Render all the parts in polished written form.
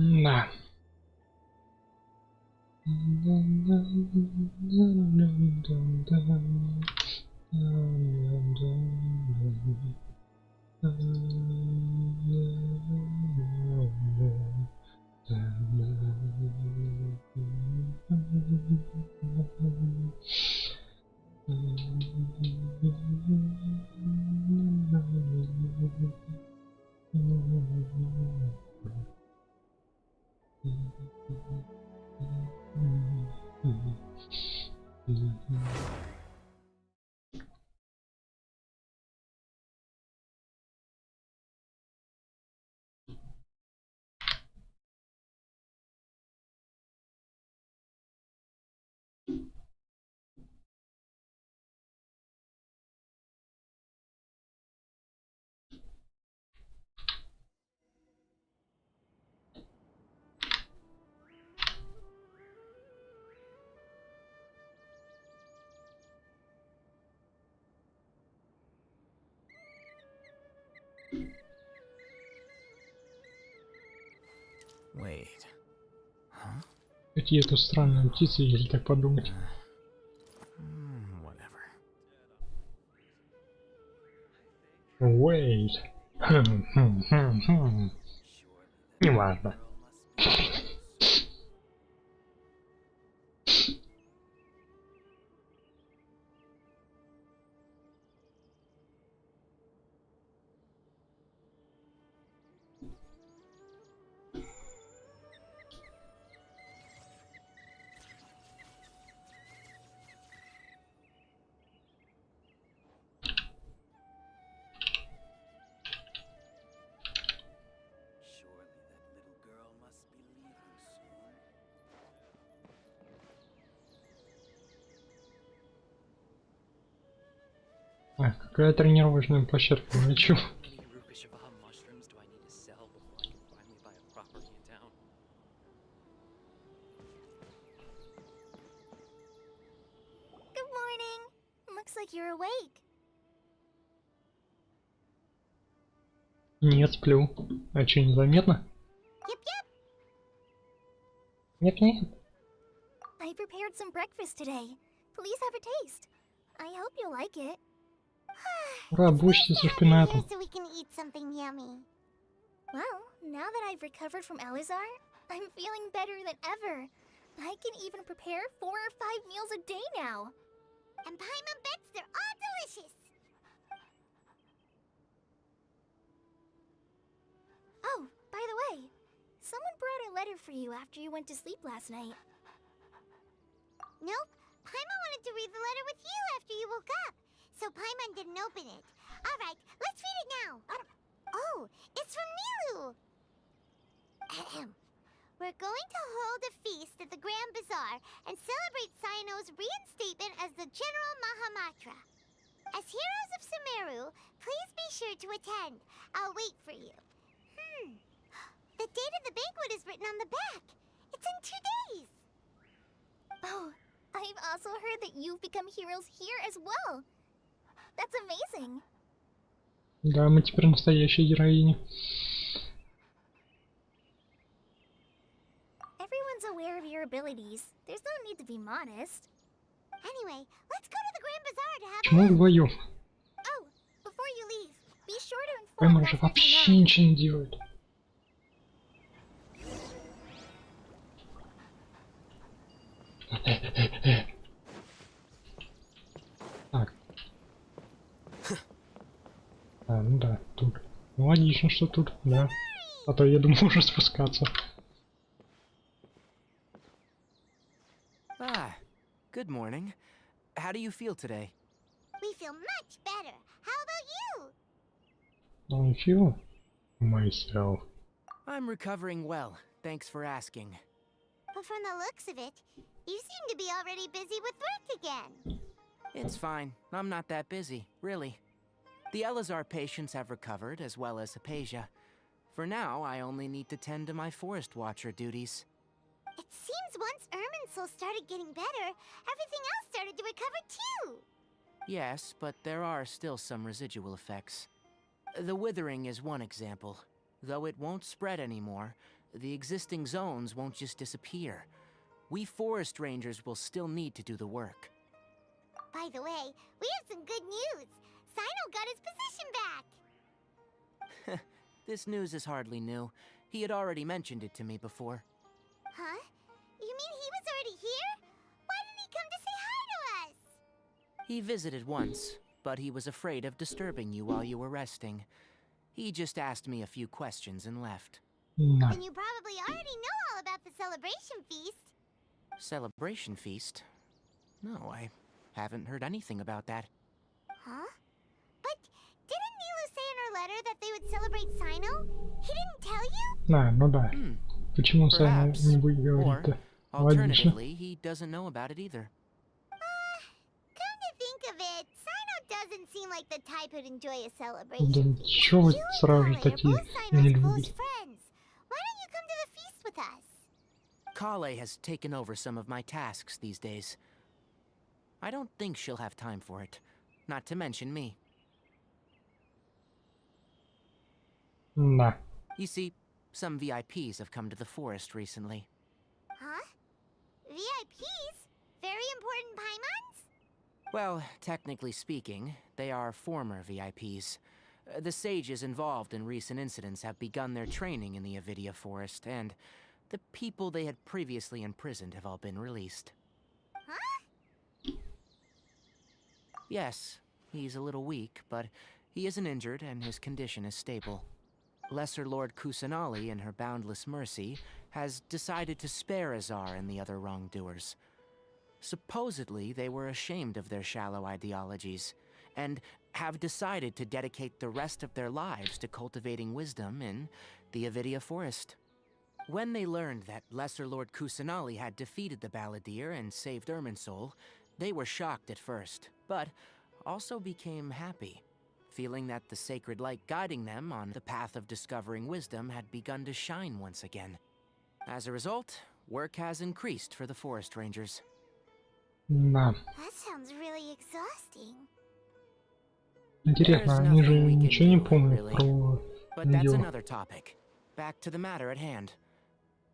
Да. Wait. Huh? Какие это странные птицы, если так подумать. Whatever. Wait. Неважно. А, какая тренировочная площадка, ну чё? Good morning. Looks like you're awake. Нет, сплю. А чё, незаметно? Yep. Нет. I prepared some breakfast today. Please have a taste. I hope you like it. Ура, бучите со шпинатом. So we can eat something yummy. Well, now that I've recovered from aDDzl, I'm feeling better than ever. I can even prepare 4 or 5 meals a day now. And Paimon bets they're all delicious. Oh, by the way, someone brought a letter for you after you went to sleep last night. Nope, Paimon wanted to read the letter with you after you woke up. So Paimon didn't open it. Alright, let's read it now. Oh, it's from Milu. We're going to hold a feast at the Grand Bazaar and celebrate Cyano's reinstatement as the General Mahamatra. As heroes of Sumeru, please be sure to attend. I'll wait for you. The date of the banquet is written on the back. It's in 2 days. Oh, I've also heard that you've become heroes here as well. That's amazing. Да, мы теперь настоящие героини. Everyone's aware of your abilities. There's no need to be modest. Anyway, let's go to the Grand Bazaar to have Почему вдвоем? Oh, before you leave, be sure to inform Поймар же us вообще ничего не делает. Так. А, ну да, тут. Ну логично, что тут, да. А то я думал уже спускаться. Ah, good morning. How do you feel today? We feel much better. How about you? I feel myself. I'm recovering well, thanks for asking. But from the looks of it, you seem to be already busy with work again. It's fine. I'm not that busy, really. The aDDzl patients have recovered, as well as Apasia. For now, I only need to tend to my Forest Watcher duties. It seems once Irminsul started getting better, everything else started to recover too. Yes, but there are still some residual effects. The withering is one example. Though it won't spread anymore, the existing zones won't just disappear. We forest rangers will still need to do the work. By the way, we have some good news. Sino got his position back. This news is hardly new. He had already mentioned it to me before. Huh? You mean he was already here? Why didn't he come to say hi to us? He visited once, but he was afraid of disturbing you while you were resting. He just asked me a few questions and left. На. And you probably already know all about the celebration feast. Celebration feast? No, I haven't heard anything about that. Huh? But didn't Nilu say in her letter that they would celebrate Sino? He didn't tell you? На, ну да. Почему Сайна Perhaps. не будет Or, говорить-то? Логично. alternatively, he doesn't know about it either. Come to think of it, Sino doesn't seem like the type who'd enjoy a celebration. Да чё вы You and сразу же Kale are такие both Sino's не close любите? friends. Why don't you come to the feast with us? Kale has taken over some of my tasks these days. I don't think she'll have time for it. Not to mention me. На. You see, some VIPs have come to the forest recently. Huh? VIPs? Very important Paimons? Well, technically speaking, they are former VIPs. The sages involved in recent incidents have begun their training in the aVIDia forest, and the people they had previously imprisoned have all been released. Huh? Yes, he's a little weak, but he isn't injured and his condition is stable. Lesser Lord Kusanali, in her boundless mercy, has decided to spare Azar and the other wrongdoers. Supposedly, they were ashamed of their shallow ideologies, and have decided to dedicate the rest of their lives to cultivating wisdom in the aVIDia forest. When they learned that Lesser Lord Kusanali had defeated the Balladeer and saved Irminsul, they were shocked at first, but also became happy, feeling that the sacred light guiding them on the path of discovering wisdom had begun to shine once again. As a result, work has increased for the forest rangers. На. That sounds really exhausting. Интересно, There's они же nothing we can ничего не do, помнят really. про But that's дело. another topic. Back to the matter at hand.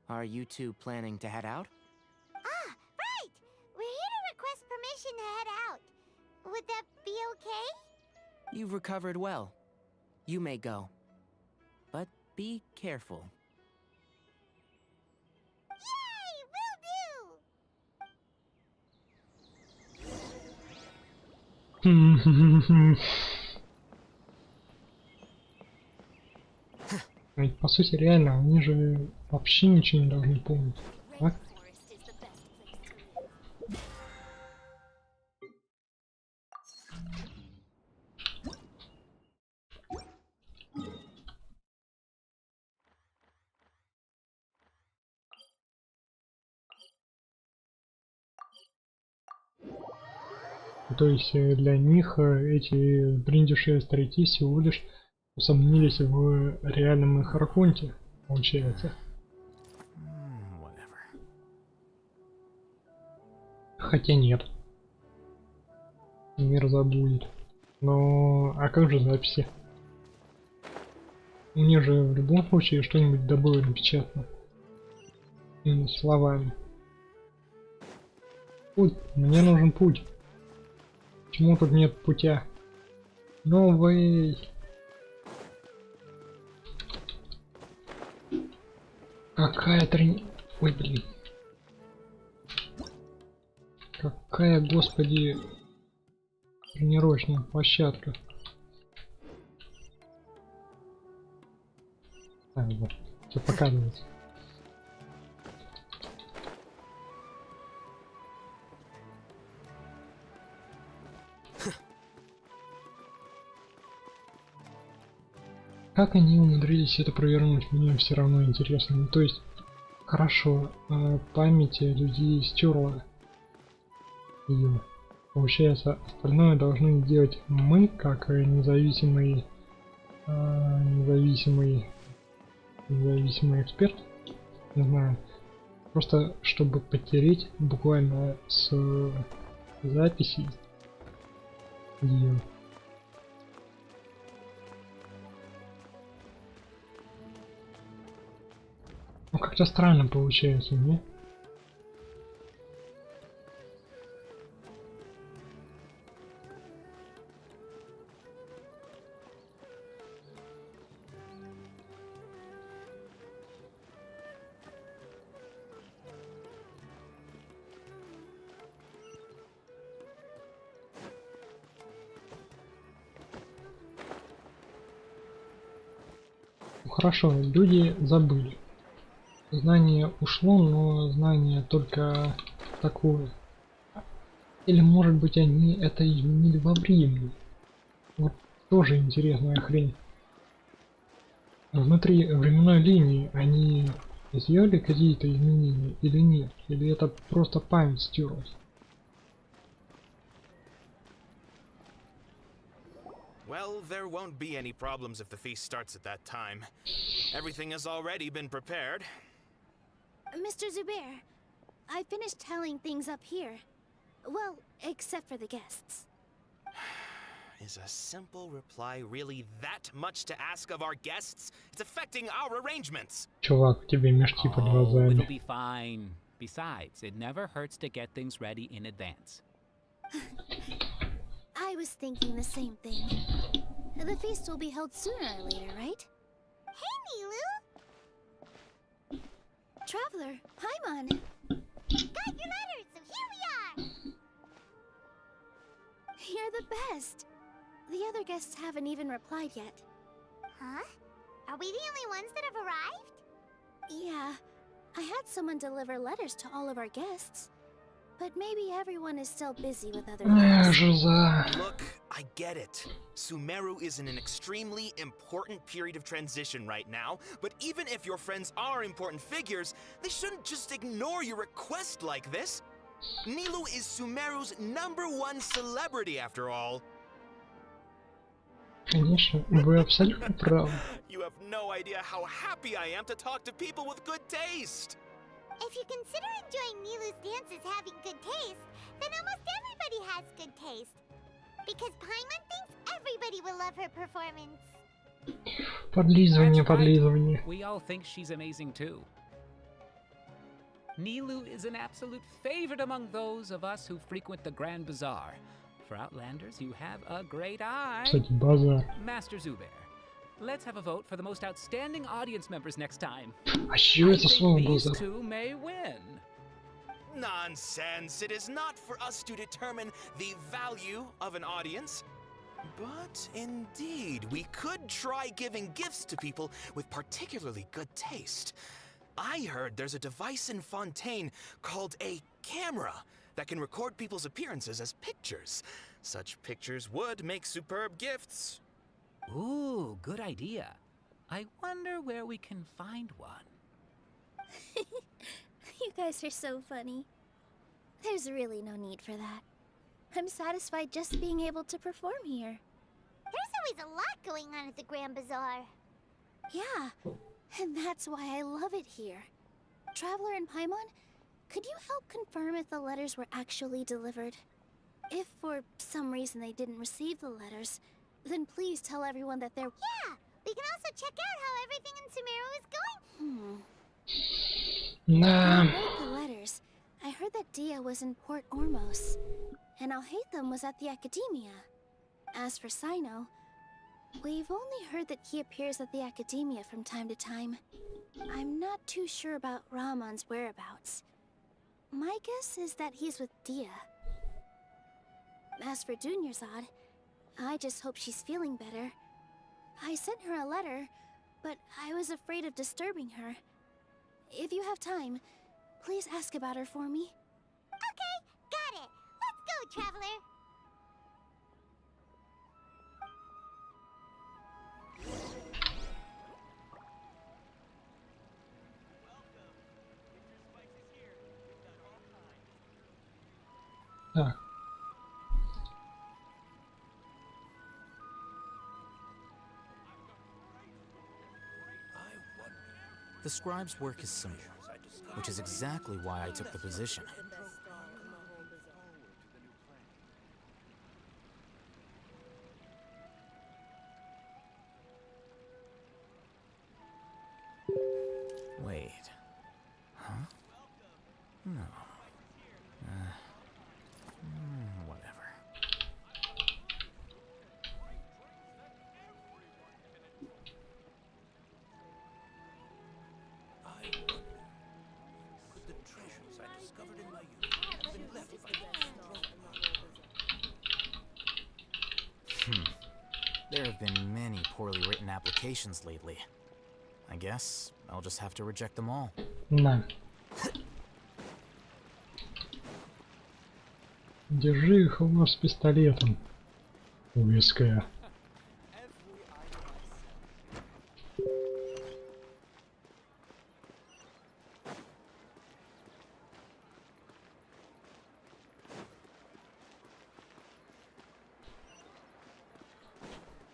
Are you two planning to head out? Ah, right! We're here to request permission to head out. Would that be okay? You've recovered well. You may go. But be careful. Yay! Will do! Ведь по сути реально, они же вообще ничего не должны помнить. Так? То есть для них эти бриндившие старики всего лишь усомнились в реальном их архонте, получается. Хотя нет. Мир забудет. Но а как же записи? У них же в любом случае что-нибудь да было напечатано. Именно словами. Путь. Мне нужен путь. Почему тут нет путя? No way. Какая Ой, блин. Какая, господи, тренировочная площадка. Вот, все показывается. Как они умудрились это провернуть, мне все равно интересно. Ну, то есть, хорошо, память людей стерла ее. Получается, остальное должны делать мы, как независимый эксперт. Не знаю. Просто чтобы потереть буквально с записей ее. Ну как-то странно получается, не? Хорошо, люди забыли. Знание ушло, но знание только такое. Или может быть они это изменили во времени. Вот тоже интересная хрень. Внутри временной линии они сделали какие-то изменения или нет? Или это просто память стерлась? Well, there won't be any problems if the feast starts at that time. Everything has already been prepared. Mr. Zubair, I finished telling things up here. Well, except for the guests. Is a simple reply really that much to ask of our guests? It's affecting our arrangements. Чувак, у тебя мешки под Oh, глазами. it'll be fine. Besides, it never hurts to get things ready in advance. I was thinking the same thing. The feast will be held sooner or later, right? Hey, Nilu! Traveler, Paimon! Got your letters, so here we are! You're the best! The other guests haven't even replied yet. Huh? Are we the only ones that have arrived? Yeah. I had someone deliver letters to all of our guests. But maybe everyone is still busy with other things. Жиза. Look, I get it. Sumeru is in an extremely important period of transition right now, but even if your friends are important figures, they shouldn't just ignore your request like this. Nilu is Sumeru's #1 celebrity after all. Конечно, вы абсолютно правы. You have no idea how happy I am to talk to people with good taste. If you consider enjoying Nilu's dances having good taste, then almost everybody has good taste. Because Paimon thinks everybody will love her performance. Подлизывание, That's right. подлизывание. We all think she's amazing too. Nilu is an absolute favorite among those of us who frequent the Grand Bazaar. For Outlanders, you have a great eye. Кстати, базар. Master Zubair, let's have a vote for the most outstanding audience members next time. А чё I это think слово these базар? two may win. Nonsense. It is not for us to determine the value of an audience. But indeed, we could try giving gifts to people with particularly good taste. I heard there's a device in Fontaine called a camera that can record people's appearances as pictures. Such pictures would make superb gifts. Ooh, good idea. I wonder where we can find one. You guys are so funny. There's really no need for that. I'm satisfied just being able to perform here. There's always a lot going on at the Grand Bazaar. Yeah, and that's why I love it here. Traveler and Paimon, could you help confirm if the letters were actually delivered? If for some reason they didn't receive the letters, then please tell everyone that they're... Yeah, we can also check out how everything in Sumeru is going. When Да. I read the letters, I heard that Dia was in Port Ormos, and Alhaitham was at the Academia. As for Sino, we've only heard that he appears at the Academia from time to time. I'm not too sure about Ramon's whereabouts. My guess is that he's with Dia. As for Dunyarzad, I just hope she's feeling better. I sent her a letter, but I was afraid of disturbing her. If you have time, please ask about her for me. Okay, got it. Let's go, Traveler. Так. The scribe's work is simple, which is exactly why I took the position. Wait, There have been many poorly written applications lately. I guess I'll just have to reject them all. На. Держи хвост с пистолетом. Увеская.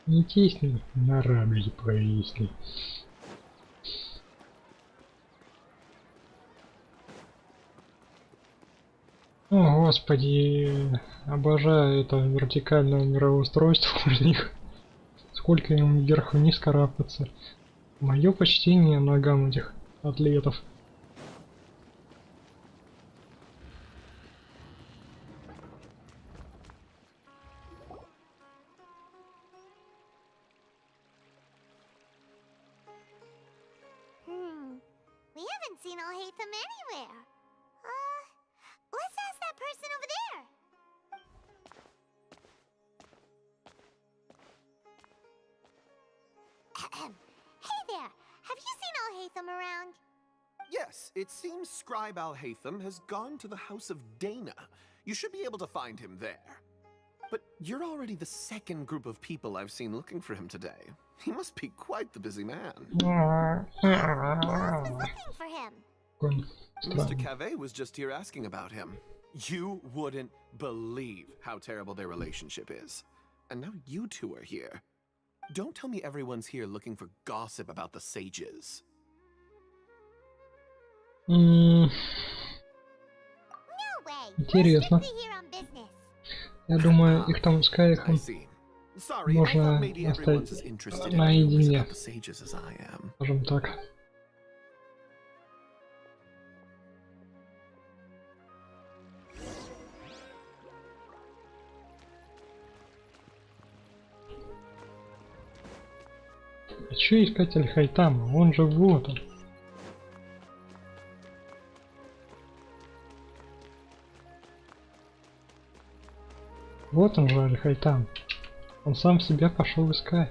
Не тесни, на рабли повесни. О, господи, обожаю это вертикальное мироустройство у них. Сколько им вверх-вниз карабкаться. Мое почтение ногам этих атлетов. We haven't seen Alhaitham anywhere. Let's ask that person over there. Hey there, have you seen Alhaitham around? Yes, it seems Scribe Alhaitham has gone to the House of Dana. You should be able to find him there. But you're already the second group of people I've seen looking for him today. He must be quite the busy man. Who else was looking for him? Mr. Cave was just here asking about him. You wouldn't believe how terrible their relationship is. And now you two are here. Don't tell me everyone's here looking for gossip about the sages. No way. Интересно. We're strictly here on business. Я думаю, их там с I Кайхом see. Sorry, I можно thought maybe everyone's as оставить interested in rumors наедине, about the sages as I am. скажем так. А чё искатель Хайтама? Он же вот он. Вот он же Аль-Хайтам. Он сам себя пошел искать.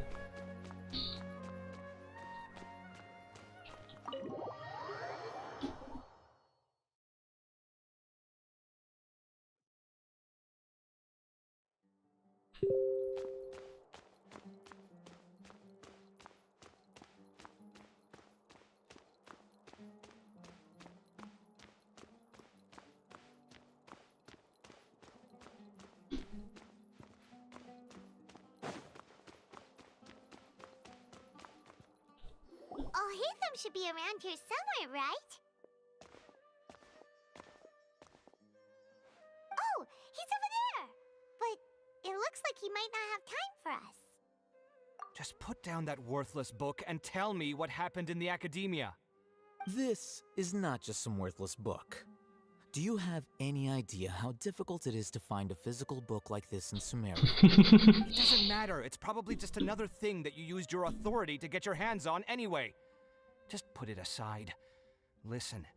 Alhaitham should be around here somewhere, right? Oh, he's over there! But it looks like he might not have time for us. Just put down that worthless book and tell me what happened in the academia. This is not just some worthless book. Do you have any idea how difficult it is to find a physical book like this in Sumeru? It doesn't matter. It's probably just another thing that you used your authority to get your hands on anyway. Just put it aside. Listen,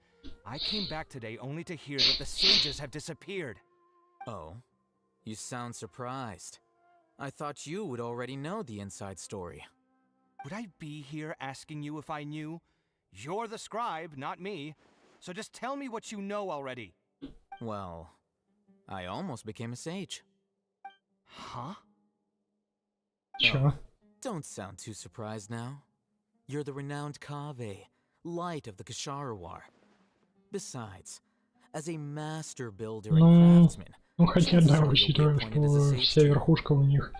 I came back today only to hear that the sages have disappeared. Oh, you sound surprised. I thought you would already know the inside story. Would I be here asking you if I knew? You're the scribe, not me. So just tell me what you know already. Well, I almost became a sage. Huh? Чё? Don't sound too surprised now. You're the renowned Kaveh, light of the Kasharawar. Besides, as a master builder and craftsman, Ну хотя да, chances are you'll be учитывая, appointed as a что sage вся too. верхушка у них.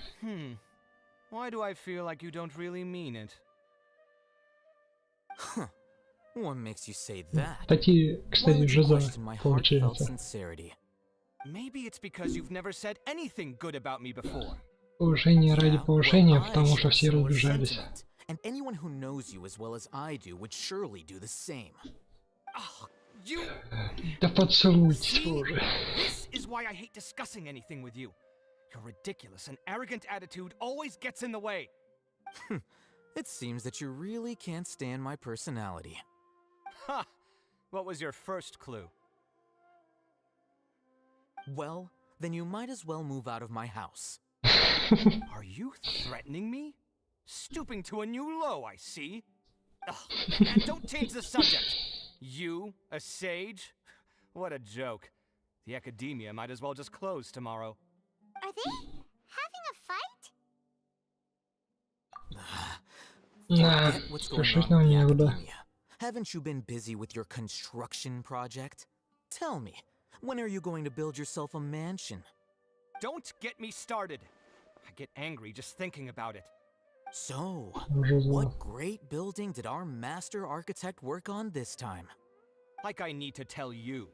Why do I feel like you don't really mean it? Huh. What makes you say that? Такие, Why кстати, would you жиза question my heartfelt получается. sincerity? Maybe it's because you've never said anything good about me before. Повышение ради Yeah, повышения, well, I потому что share все similar разбежались. sentiment, and anyone who knows you as well as I do would surely do the same. Oh, you... Да поцелуйтесь See? уже. This is why I hate discussing anything with you. Your ridiculous and arrogant attitude always gets in the way. It seems that you really can't stand my personality. Ha! What was your first clue? Well, then you might as well move out of my house. Are you threatening me? Stooping to a new low, I see. Ugh, and don't change the subject. You, a sage? What a joke. The academia might as well just close tomorrow. Are they having a fight? Да, Forget what's going спешить on нам with the некуда. academia. Haven't you been busy with your construction project? Tell me, when are you going to build yourself a mansion? Don't get me started. I get angry just thinking about it. So, Уже зло. what great building did our master architect work on this time? Like I need to tell you.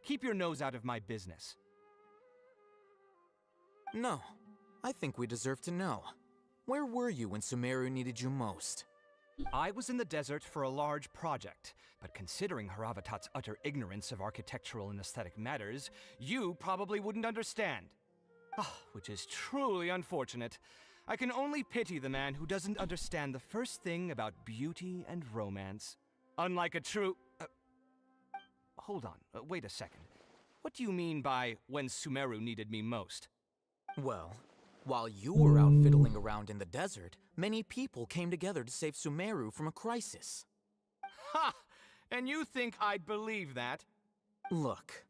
Keep your nose out of my business. No, I think we deserve to know. Where were you when Sumeru needed you most? I was in the desert for a large project, but considering Haravatat's utter ignorance of architectural and aesthetic matters, you probably wouldn't understand. Ah, which is truly unfortunate. I can only pity the man who doesn't understand the first thing about beauty and romance. Unlike a true... hold on, wait a second. What do you mean by when Sumeru needed me most? Well, while you were out fiddling around in the desert, many people came together to save Sumeru from a crisis. Ha! And you think I'd believe that? Look,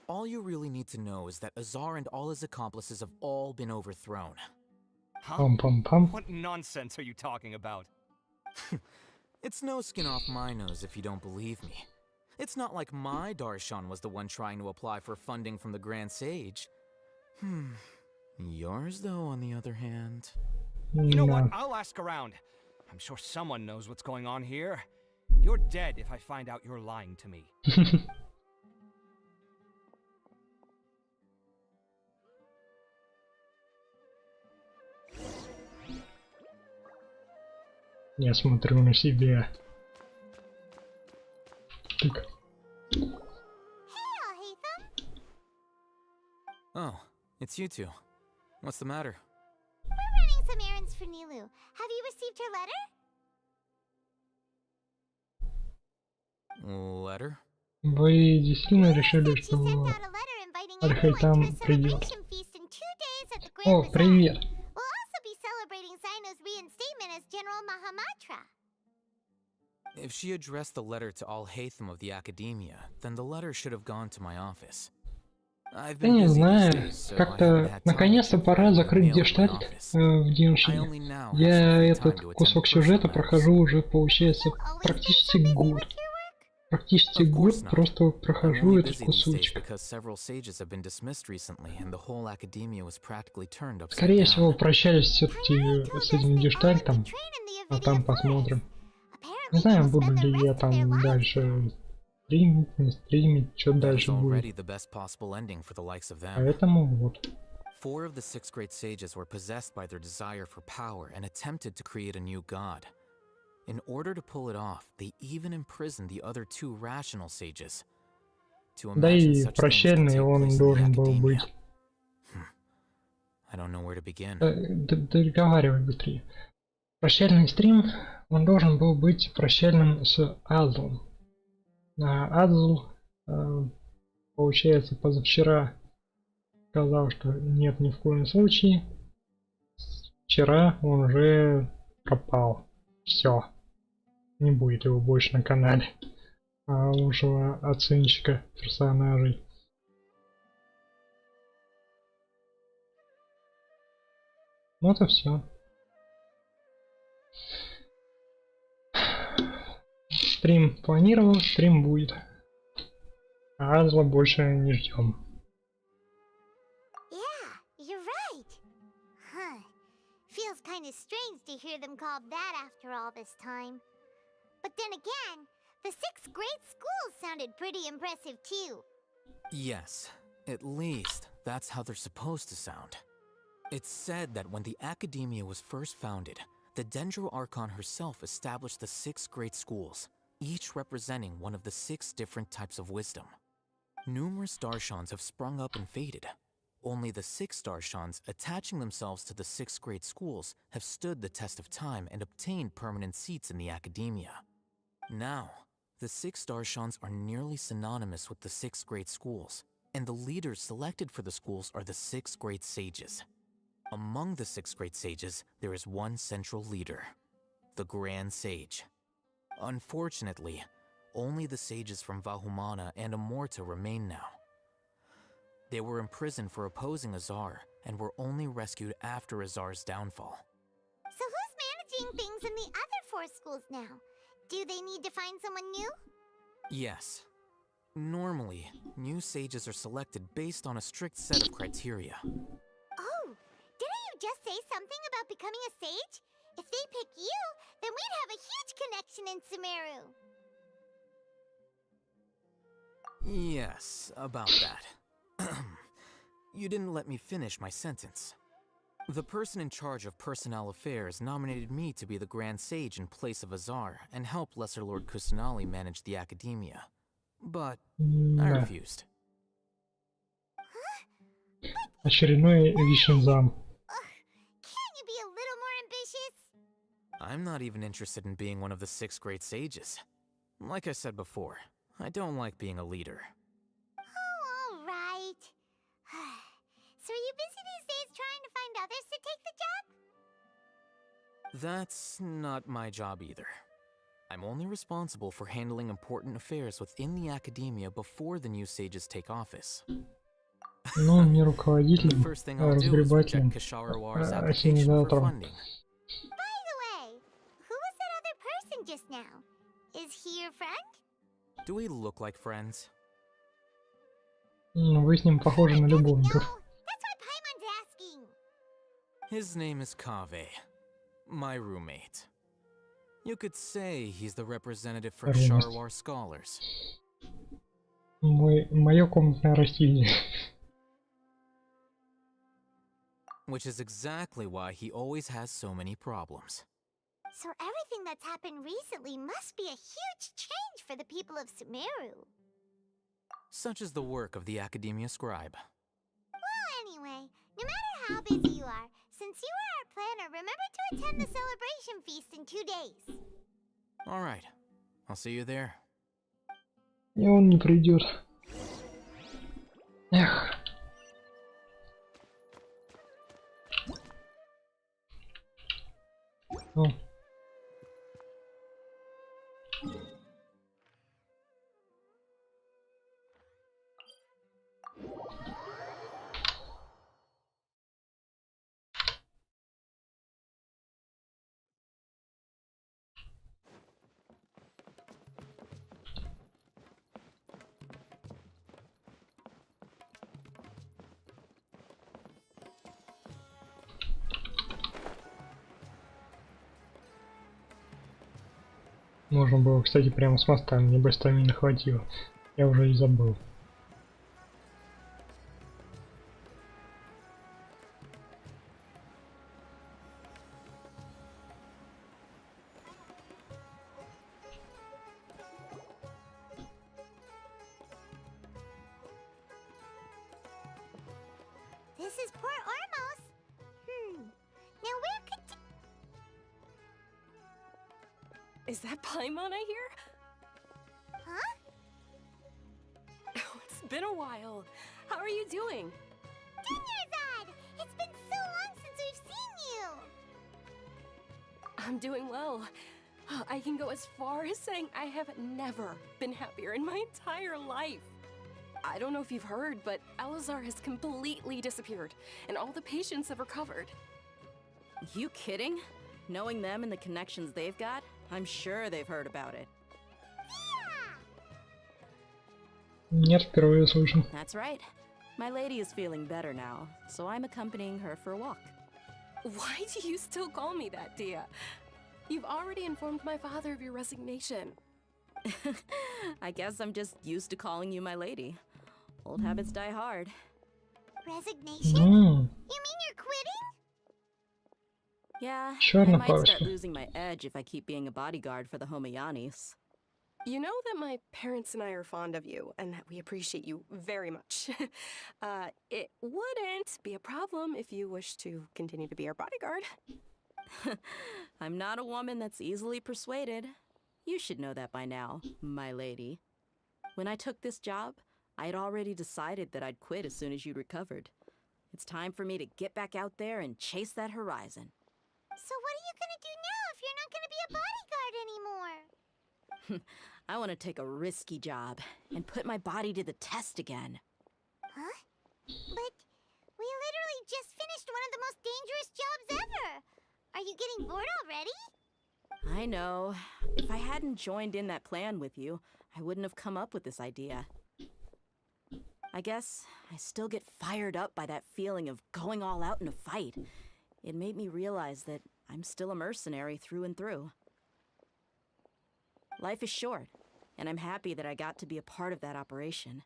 all you really need to know is that Azar and all his accomplices have all been overthrown. Huh? Пам-пам-пам. What nonsense are you talking about? It's no skin off my nose if you don't believe me. It's not like my Darshan was the one trying to apply for funding from the Grand Sage. Yours, though, on the other hand... You know what? Да. I'll ask around. I'm sure someone knows what's going on here. You're dead if I find out you're lying to me. Я смотрю на себя. Так. Hey, Alhaitham. Oh, it's you two. What's the matter? We're running some errands for Nilu. Have you received her letter? Letter? Вы действительно решили, She что... sent out a letter inviting Алхайтам everyone to a придет. celebration feast in 2 days at the О, Grand Bazaar. привет! We'll also be celebrating Zaino's reinstatement as General Mahamatra. If she addressed the letter to all Hatham of the Academia, then the letter should have gone to my office. I've Я been не busy these знаю, days, so I haven't как-то had time наконец-то to пора find the закрыть mail in my гештальт office. в I Геншине. only now have Я some free этот time to кусок attend сюжета personal прохожу matters. уже, получается, You've always been so практически busy год. with your work? Практически Of course год not. просто I'm прохожу only этот busy these days кусочек. because several sages have been dismissed recently, and the whole academia was practically turned upside Скорее down. всего, прощаюсь все-таки Priori с told us этим they all гештальтом, had to train in the а Avidia там Forest. посмотрим. Apparently Не they знаю, will буду spend the ли я rest of their там lives дальше there. стримить, не стримить, что That is дальше будет. already the best possible ending for the likes of them. Поэтому вот. 4 of the 6 great sages were possessed by their desire for power and attempted to create a new god. In order to pull it off, they even imprisoned the other 2 rational sages. To Да imagine и such things could прощальный take он place in the должен был academia. быть. I don't know where to begin. Договаривай быстрее. Прощальный стрим, он должен был быть прощальным с aDDzl. А aDDzl, получается, позавчера сказал, что нет ни в коем случае. Вчера он уже пропал. Все. Не будет его больше на канале. Лучшего оценщика персонажей. Вот и все. Стрим планировал, стрим будет. А aDDzl больше не ждем. Yeah, you're right. Huh. Feels kind of strange to hear them called that after all this time. But then again, the 6 great schools sounded pretty impressive too. Yes, at least that's how they're supposed to sound. It's said that when the Academia was first founded, the Dendro Archon herself established the 6 great schools, each representing one of the 6 different types of wisdom. Numerous Darshans have sprung up and faded. Only the 6 Darshans attaching themselves to the 6 great schools have stood the test of time and obtained permanent seats in the Academia. Now, the 6 Darshans are nearly synonymous with the 6 great schools, and the leaders selected for the schools are the 6 great sages. Among the 6 great sages, there is one central leader, the Grand Sage. Unfortunately, only the sages from Vahumana and Amorta remain now. They were imprisoned for opposing aDDzl and were only rescued after aDDzl's downfall. So who's managing things in the other 4 schools now? Do they need to find someone new? Yes. Normally, new sages are selected based on a strict set of criteria. Oh, didn't you just say something about becoming a sage? If they pick you, then we'd have a huge connection in Sumeru. Yes, about that. You didn't let me finish my sentence. The person in charge of personnel affairs nominated me to be the Grand Sage in place of aDDzl and help Lesser Lord Kusanali manage the academia. But I refused. Очередной вишен зам. Can't you be a little more ambitious? I'm not even interested in being one of the 6 great sages. Like I said before, I don't like being a leader. Oh, all right. So are you busy these days trying to find others to take the job? That's not my job either. I'm only responsible for handling important affairs within the academia before the new sages take office. Ну, не руководителем, First thing I'll do is reject разгребателем, Kasharawar's application for ассимилятором. funding. By the way, who was that other person just now? Is he your friend? Do we look like friends? Вы с ним похожи на No, любовников. that's why Paimon's asking. His name is Kaveh, my roommate. You could say he's the representative for Ревность. Kasharawa scholars. Мое комнатное растение. Which is exactly why he always has so many problems. So everything that's happened recently must be a huge change for the people of Sumeru. Such is the work of the Academia Scribe. Well, anyway, no matter how busy you are, since you are our planner, remember to attend the celebration feast in 2 days. Alright, I'll see you there. И он не придет. Эх. О. Можно было, кстати, прямо с моста, мне бы стамины хватило. Я уже и забыл. This is Port Ormos. Now where could Is that Paimon I hear? Huh? Oh, it's been a while. How are you doing? Dinnerzad! It's been so long since we've seen you! I'm doing well. I can go as far as saying I have never been happier in my entire life. I don't know if you've heard, but aDDzl has completely disappeared, and all the patients have recovered. You kidding? Knowing them and the connections they've got, I'm sure they've heard about it. Нет, впервые слышу. That's right. My lady is feeling better now, so I'm accompanying her for a walk. Why do you still call me that, Dia? You've already informed my father of your resignation. I guess I'm just used to calling you my lady. Old habits die hard. Resignation? You mean you're quitting? Yeah, Ещё I одна might start парочка. losing my edge if I keep being a bodyguard for the Homayanis. You know that my parents and I are fond of you, and that we appreciate you very much. It wouldn't be a problem if you wish to continue to be our bodyguard. I'm not a woman that's easily persuaded. You should know that by now, my lady. When I took this job, I'd already decided that I'd quit as soon as you'd recovered. It's time for me to get back out there and chase that horizon. So what are you gonna do now if you're not gonna be a bodyguard anymore? I want to take a risky job and put my body to the test again. Huh? But we literally just finished one of the most dangerous jobs ever! Are you getting bored already? I know. If I hadn't joined in that plan with you, I wouldn't have come up with this idea. I guess I still get fired up by that feeling of going all out in a fight. It made me realize that I'm still a mercenary through and through. Life is short, and I'm happy that I got to be a part of that operation.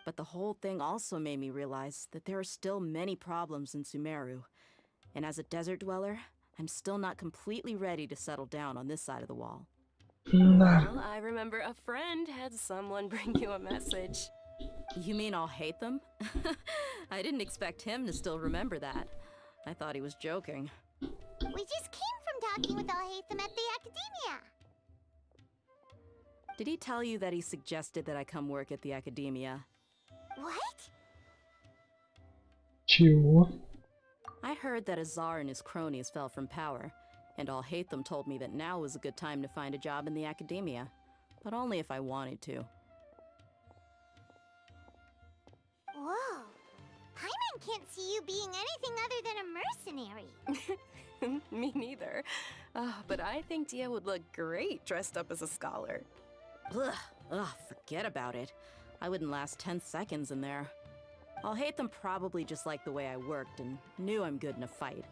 But the whole thing also made me realize that there are still many problems in Sumeru. And as a desert dweller, I'm still not completely ready to settle down on this side of the wall. Well, I remember a friend had someone bring you a message. You mean I'll hate them? I didn't expect him to still remember that. I thought he was joking. We just came from talking with Al-Haytham at the Academia. Did he tell you that he suggested that I come work at the Academia? What? Чего? I heard that Azar and his cronies fell from power, and Al-Haytham told me that now was a good time to find a job in the Academia, but only if I wanted to. Whoa. Paimon can't see you being anything other than a mercenary. Me neither. But I think Dia would look great dressed up as a scholar. Ugh, forget about it. I wouldn't last 10 seconds in there. Al-Haytham probably just liked the way I worked and knew I'm good in a fight,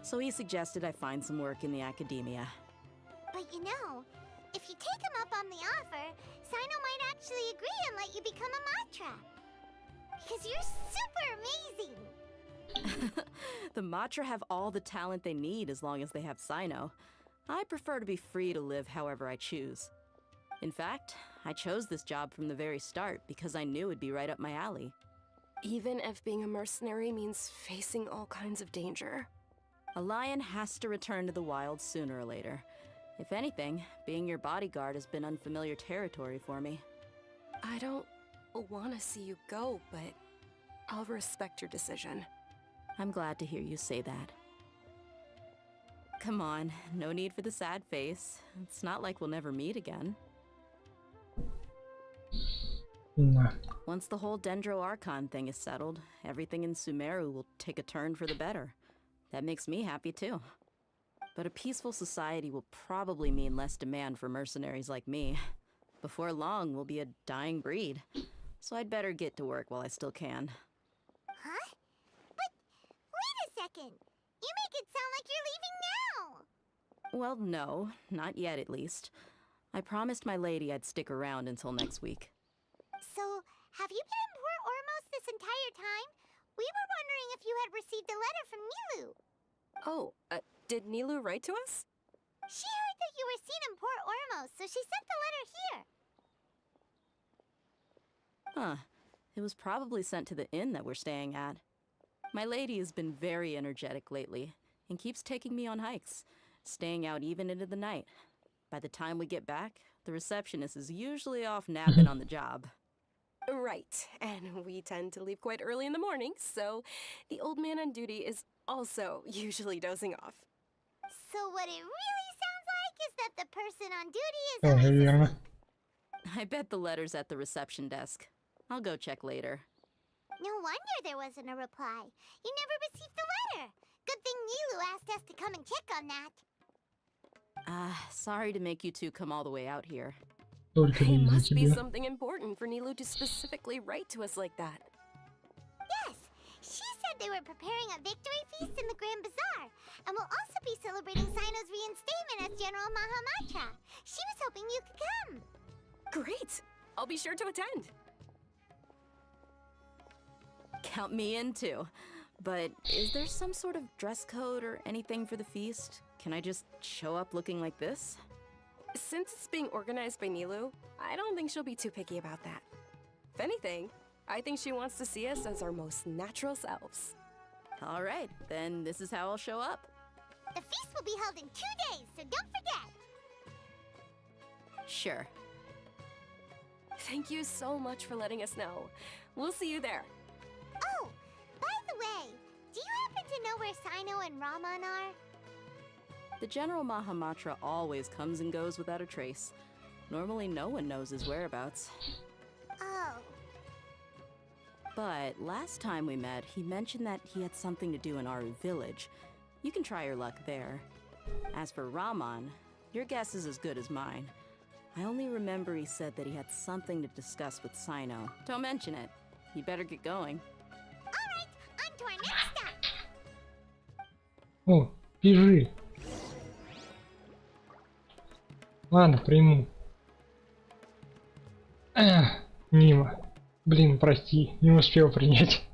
so he suggested I find some work in the Academia. But you know, if you take him up on the offer, Sino might actually agree and let you become a Matra. Because you're super amazing! The Matra have all the talent they need as long as they have Sino. I prefer to be free to live however I choose. In fact, I chose this job from the very start because I knew it'd be right up my alley. Even if being a mercenary means facing all kinds of danger. A lion has to return to the wild sooner or later. If anything, being your bodyguard has been unfamiliar territory for me. I don't want to see you go, but I'll respect your decision. I'm glad to hear you say that. Come on, no need for the sad face. It's not like we'll never meet again. На. Once the whole Dendro Archon thing is settled, everything in Sumeru will take a turn for the better. That makes me happy too. But a peaceful society will probably mean less demand for mercenaries like me. Before long, we'll be a dying breed. So I'd better get to work while I still can. Huh? But wait a second! You make it sound like you're leaving now! Well, no, not yet at least. I promised my lady I'd stick around until next week. So, have you been in Port Ormos this entire time? We were wondering if you had received a letter from Nilu. Oh, did Nilu write to us? She heard that you were seen in Port Ormos, so she sent the letter here. Huh. It was probably sent to the inn that we're staying at. My lady has been very energetic lately, and keeps taking me on hikes, staying out even into the night. By the time we get back, the receptionist is usually off napping on the job. Right, and we tend to leave quite early in the morning, so the old man on duty is also usually dozing off. So what it really sounds like is that the person on duty is Тоже always верно. asleep. I bet the letter's at the reception desk. I'll go check later. No wonder there wasn't a reply. You never received the letter. Good thing Nilu asked us to come and check on that. Sorry to make you two come all the way out here. Только It не из-за must be тебя. something important for Nilu to specifically write to us like that. Yes, she said they were preparing a victory feast in the Grand Bazaar, and will also be celebrating Sino's reinstatement as General Mahamatra. She was hoping you could come. Great! I'll be sure to attend. Count me in too. But is there some sort of dress code or anything for the feast? Can I just show up looking like this? Since it's being organized by Nilu, I don't think she'll be too picky about that. If anything, I think she wants to see us as our most natural selves. All right, then this is how I'll show up. The feast will be held in 2 days, so don't forget. Sure. Thank you so much for letting us know. We'll see you there. Oh, by the way, do you happen to know where Sino and Raman are? The General Mahamatra always comes and goes without a trace. Normally no one knows his whereabouts. Oh. But last time we met, he mentioned that he had something to do in Aru village. You can try your luck there. As for Raman, your guess is as good as mine. I only remember he said that he had something to discuss with Sino. Don't mention it. You better get going. Alright, on to our next stop. О, бежи. Ладно, приму. Мимо. Блин, прости, не успел принять.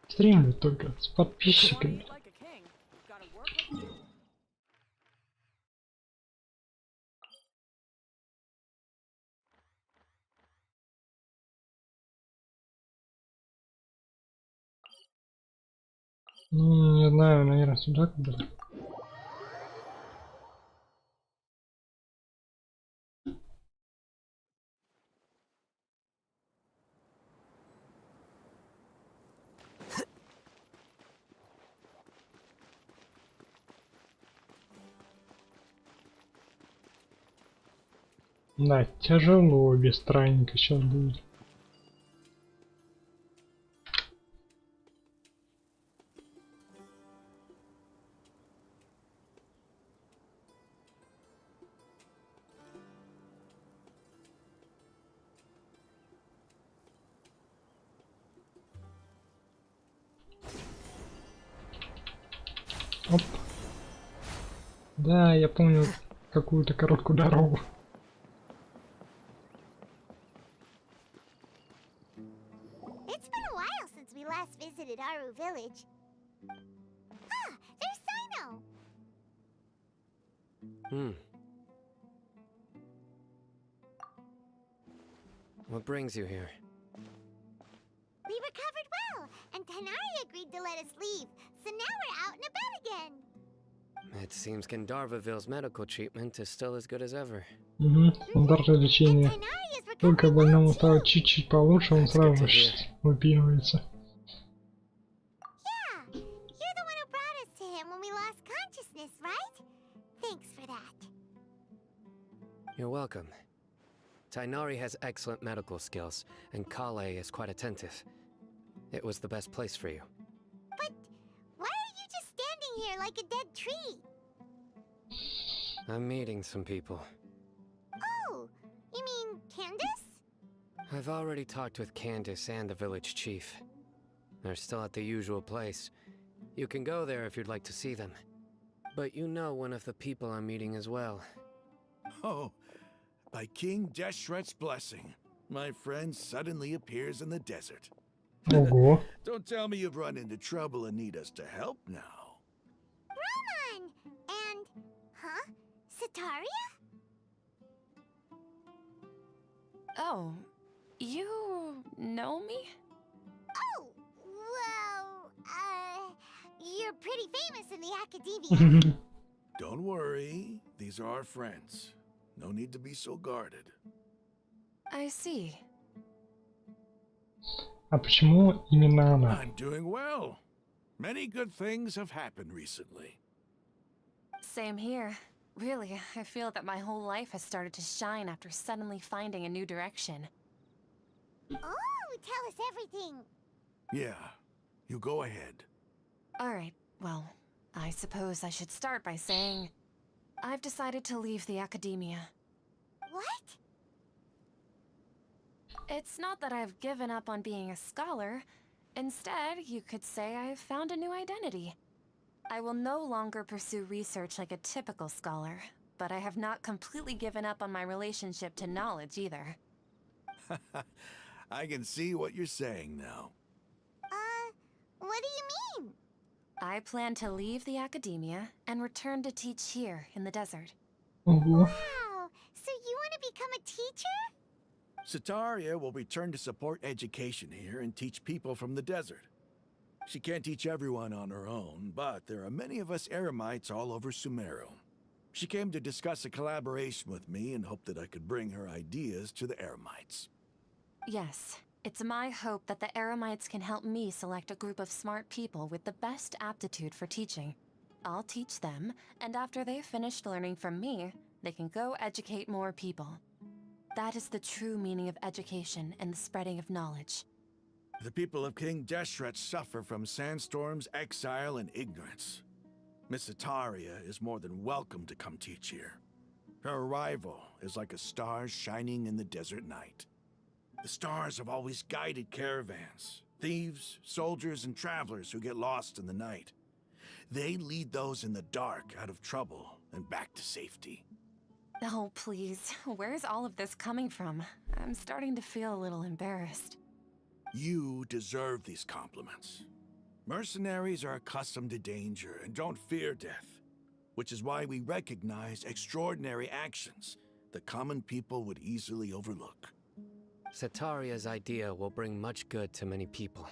Стримлю только с подписчиками. Ну, не знаю, наверное, сюда куда-то. Да, тяжело без странника сейчас будет. Оп. Да, я помню какую-то короткую дорогу. It's been a while since we last visited Aru village. Ah, there's Sino. What brings you here? We recovered well, and Tanari agreed to let us leave, so now we're out and about again. It seems Gandharvaville's medical treatment is still as good as ever. Угу, стандартное лечение. Только больному стало чуть-чуть получше, он сразу же выпинывается. Yeah, you're the one who brought us to him when we lost consciousness, right? Thanks for that. You're welcome. Tainari has excellent medical skills, and Kale is quite attentive. It was the best place for you. But why are you just standing here like a dead tree? I'm meeting some people. Oh, you mean Candace? I've already talked with Candace and the village chief. They're still at the usual place. You can go there if you'd like to see them. But you know one of the people I'm meeting as well. Oh, by King Deshret's blessing, my friend suddenly appears in the desert. Ого. Don't tell me you've run into trouble and need us to help now. Raman! And... huh? Sataria? Oh, you know me? Oh, well, you're pretty famous in the academia. Don't worry, these are our friends. No need to be so guarded. I see. А почему именно она? I'm doing well. Many good things have happened recently. Same here. Really, I feel that my whole life has started to shine after suddenly finding a new direction. Oh, tell us everything. Yeah, you go ahead. Alright, well, I suppose I should start by saying I've decided to leave the academia. What? It's not that I've given up on being a scholar. Instead, you could say I've found a new identity. I will no longer pursue research like a typical scholar, but I have not completely given up on my relationship to knowledge either. I can see what you're saying now. What do you mean? I plan to leave the academia and return to teach here in the desert. Ого. Wow, so you want to become a teacher? Sataria will return to support education here and teach people from the desert. She can't teach everyone on her own, but there are many of us Eremites all over Sumeru. She came to discuss a collaboration with me and hoped that I could bring her ideas to the Eremites. Yes, it's my hope that the Eremites can help me select a group of smart people with the best aptitude for teaching. I'll teach them, and after they've finished learning from me, they can go educate more people. That is the true meaning of education and the spreading of knowledge. The people of King Deshret suffer from sandstorms, exile, and ignorance. Miss Ataria is more than welcome to come teach here. Her arrival is like a star shining in the desert night. The stars have always guided caravans, thieves, soldiers, and travelers who get lost in the night. They lead those in the dark out of trouble and back to safety. Oh, please. Where's all of this coming from? I'm starting to feel a little embarrassed. You deserve these compliments. Mercenaries are accustomed to danger and don't fear death, which is why we recognize extraordinary actions that common people would easily overlook. Sataria's idea will bring much good to many people.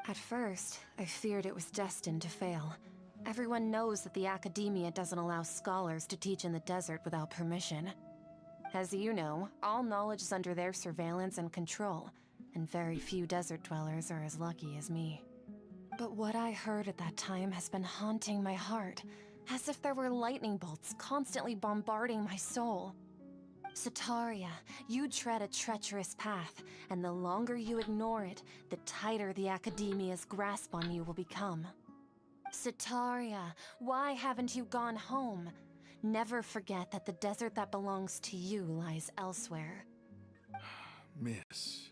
At first, I feared it was destined to fail. Everyone knows that the academia doesn't allow scholars to teach in the desert without permission. As you know, all knowledge is under their surveillance and control, and very few desert dwellers are as lucky as me. But what I heard at that time has been haunting my heart, as if there were lightning bolts constantly bombarding my soul. Sataria, you tread a treacherous path, and the longer you ignore it, the tighter the academia's grasp on you will become. Sataria, why haven't you gone home? Never forget that the desert that belongs to you lies elsewhere. Miss.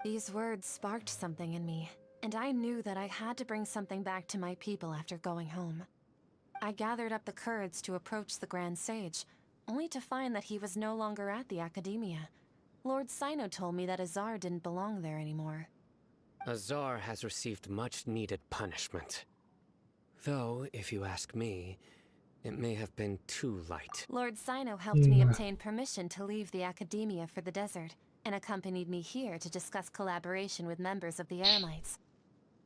These words sparked something in me, and I knew that I had to bring something back to my people after going home. I gathered up the courage to approach the Grand Sage, only to find that he was no longer at the Academia. Lord Sino told me that Azar didn't belong there anymore. Azar has received much-needed punishment. Though, if you ask me, it may have been too light. Lord Sino helped me obtain permission to leave the Academia for the desert, and accompanied me here to discuss collaboration with members of the Eremites.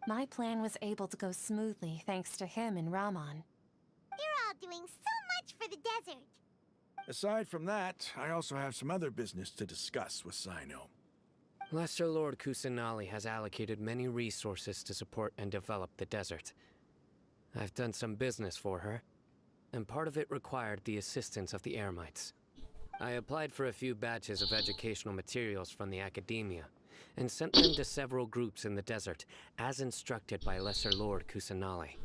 My plan was able to go smoothly thanks to him and Rahman. You're all doing so much for the desert. Aside from that, I also have some other business to discuss with Sino. Lesser Lord Kusanali has allocated many resources to support and develop the desert. I've done some business for her, and part of it required the assistance of the Eremites. I applied for a few batches of educational materials from the Academia, and sent them to several groups in the desert, as instructed by Lesser Lord Kusanali.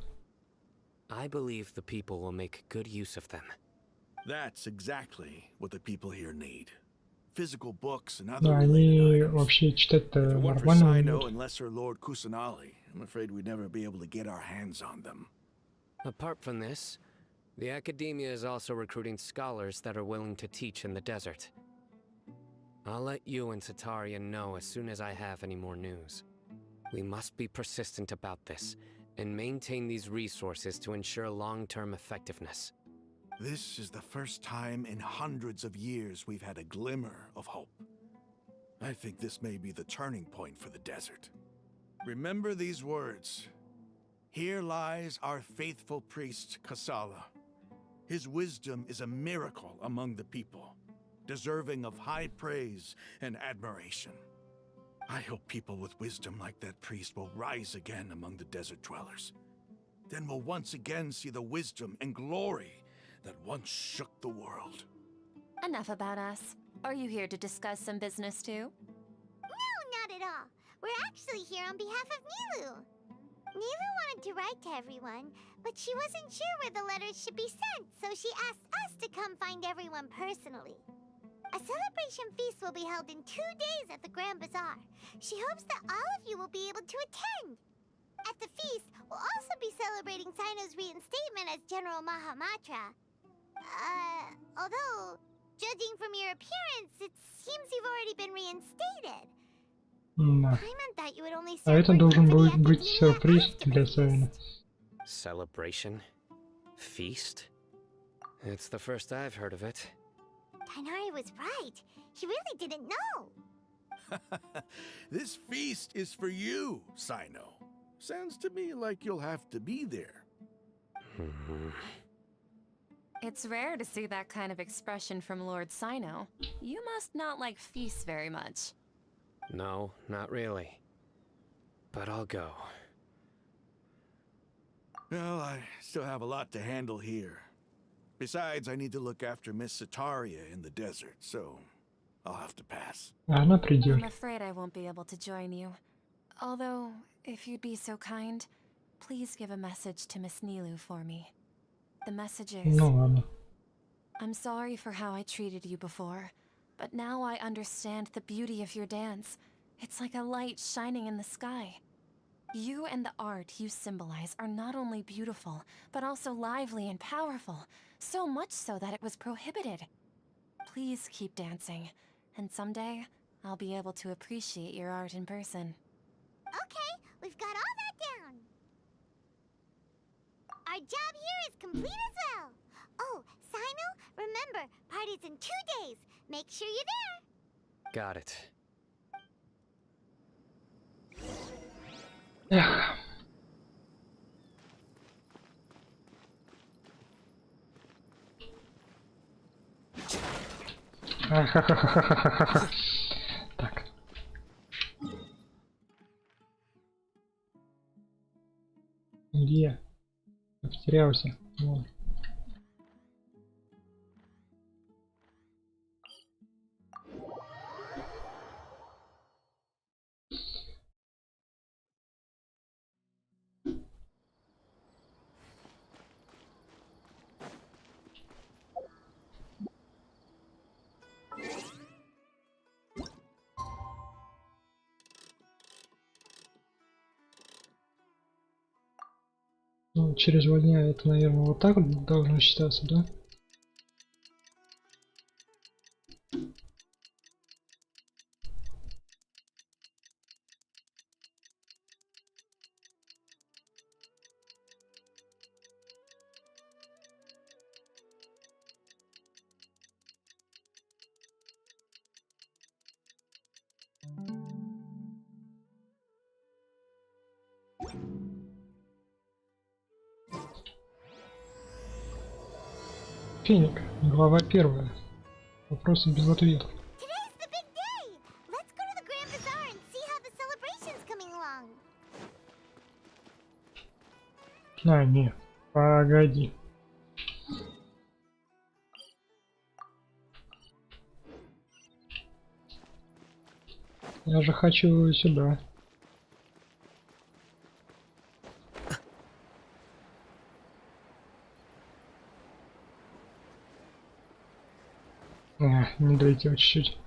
I believe the people will make good use of them. That's exactly what the people here need. Physical books and other Да, related они items. вообще читать-то If it weren't for нормально Sino умеют. and Lesser Lord Kusanali, I'm afraid we'd never be able to get our hands on them. Apart from this, the Academia is also recruiting scholars that are willing to teach in the desert. I'll let you and Sataria know as soon as I have any more news. We must be persistent about this, and maintain these resources to ensure long-term effectiveness. This is the first time in hundreds of years we've had a glimmer of hope. I think this may be the turning point for the desert. Remember these words. Here lies our faithful priest, Kasala. His wisdom is a miracle among the people, deserving of high praise and admiration. I hope people with wisdom like that priest will rise again among the desert dwellers. Then we'll once again see the wisdom and glory that once shook the world. Enough about us. Are you here to discuss some business too? No, not at all. We're actually here on behalf of Nilu. Nilu wanted to write to everyone, but she wasn't sure where the letters should be sent, so she asked us to come find everyone personally. A celebration feast will be held in 2 days at the Grand Bazaar. She hopes that all of you will be able to attend. At the feast, we'll also be celebrating Sino's reinstatement as General Mahamatra. Although, judging from your appearance, it seems you've already been reinstated. Да. I meant that you would only А это celebrate должен for the был быть Academia сюрприз after для the Сайна. feast. Celebration? Feast? It's the first I've heard of it. Tainari was right. He really didn't know. This feast is for you, Sino. Sounds to me like you'll have to be there. It's rare to see that kind of expression from Lord Sino. You must not like feasts very much. No, not really. But I'll go. Well, I still have a lot to handle here. Besides, I need to look after Miss Sataria in the desert, so I'll have to pass. Она придет. I'm afraid I won't be able to join you. Although, if you'd be so kind, please give a message to Miss Nilu for me. The message is... Ну ладно. I'm sorry for how I treated you before, but now I understand the beauty of your dance. It's like a light shining in the sky. You and the art you symbolize are not only beautiful, but also lively and powerful, so much so that it was prohibited. Please keep dancing, and someday I'll be able to appreciate your art in person. Okay, we've got all that down. Our job here is complete as well. Oh, Sino, remember, party's in 2 days. Make sure you're there. Got it. Эх. Ахахахахахаха. Так. Где я? Я потерялся. Вон. Ну, через 2 дня это, наверное, вот так вот должно считаться, да? Феник, глава 1. Вопросы без ответов. Today's the big day. Let's go to the Grand Bazaar and see how the celebration's coming along. А, не, погоди. Я же хочу сюда. Не долетел чуть-чуть.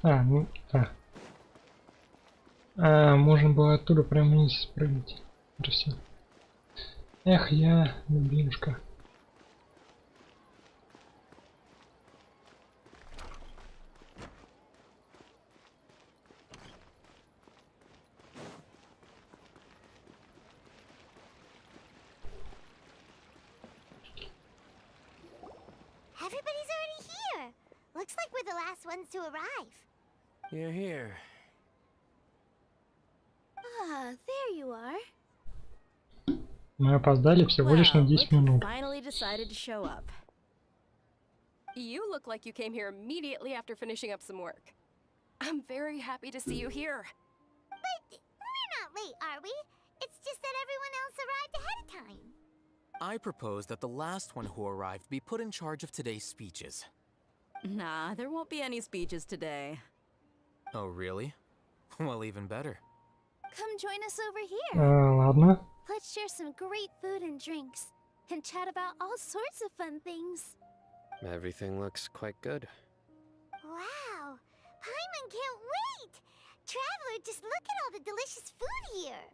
Ну, да. Можно было оттуда прямо вниз спрыгнуть. Это все. Эх, я, любимушка. Everybody's already here. Looks like we're the last ones to arrive. You're here. Ah, there you are. Мы опоздали всего лишь на 10 минут. Finally decided to show up. You look like you came here immediately after finishing up some work. I'm very happy to see you here. But we're not late, are we? It's just that everyone else arrived ahead of time. I propose that the last one who arrived be put in charge of today's speeches. Nah, there won't be any speeches today. Oh, really? Well, even better. Come join us over here. Ладно. Let's share some great food and drinks, and chat about all sorts of fun things. Everything looks quite good. Wow! Paimon can't wait! Traveler, just look at all the delicious food here!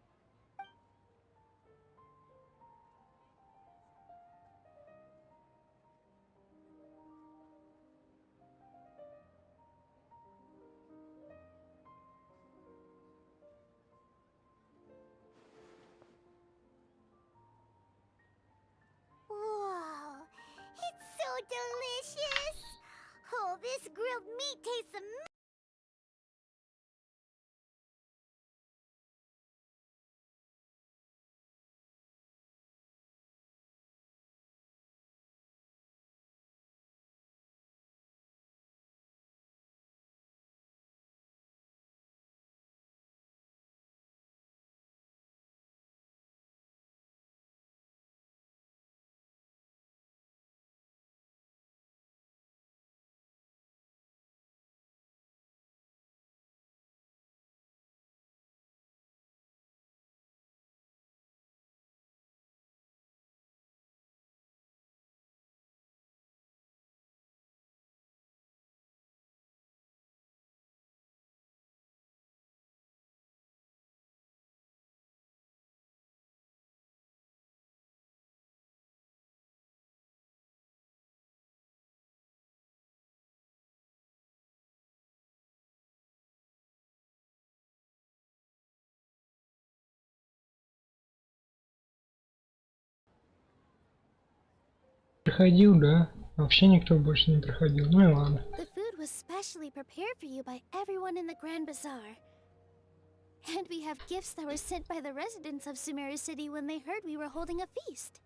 Whoa! It's so delicious! Oh, this grilled meat tastes amazing! Приходил, да? Вообще никто больше не приходил. Ну и ладно. The food was specially prepared for you by everyone in the Grand Bazaar. And we have gifts that were sent by the residents of Sumeru City when they heard we were holding a feast.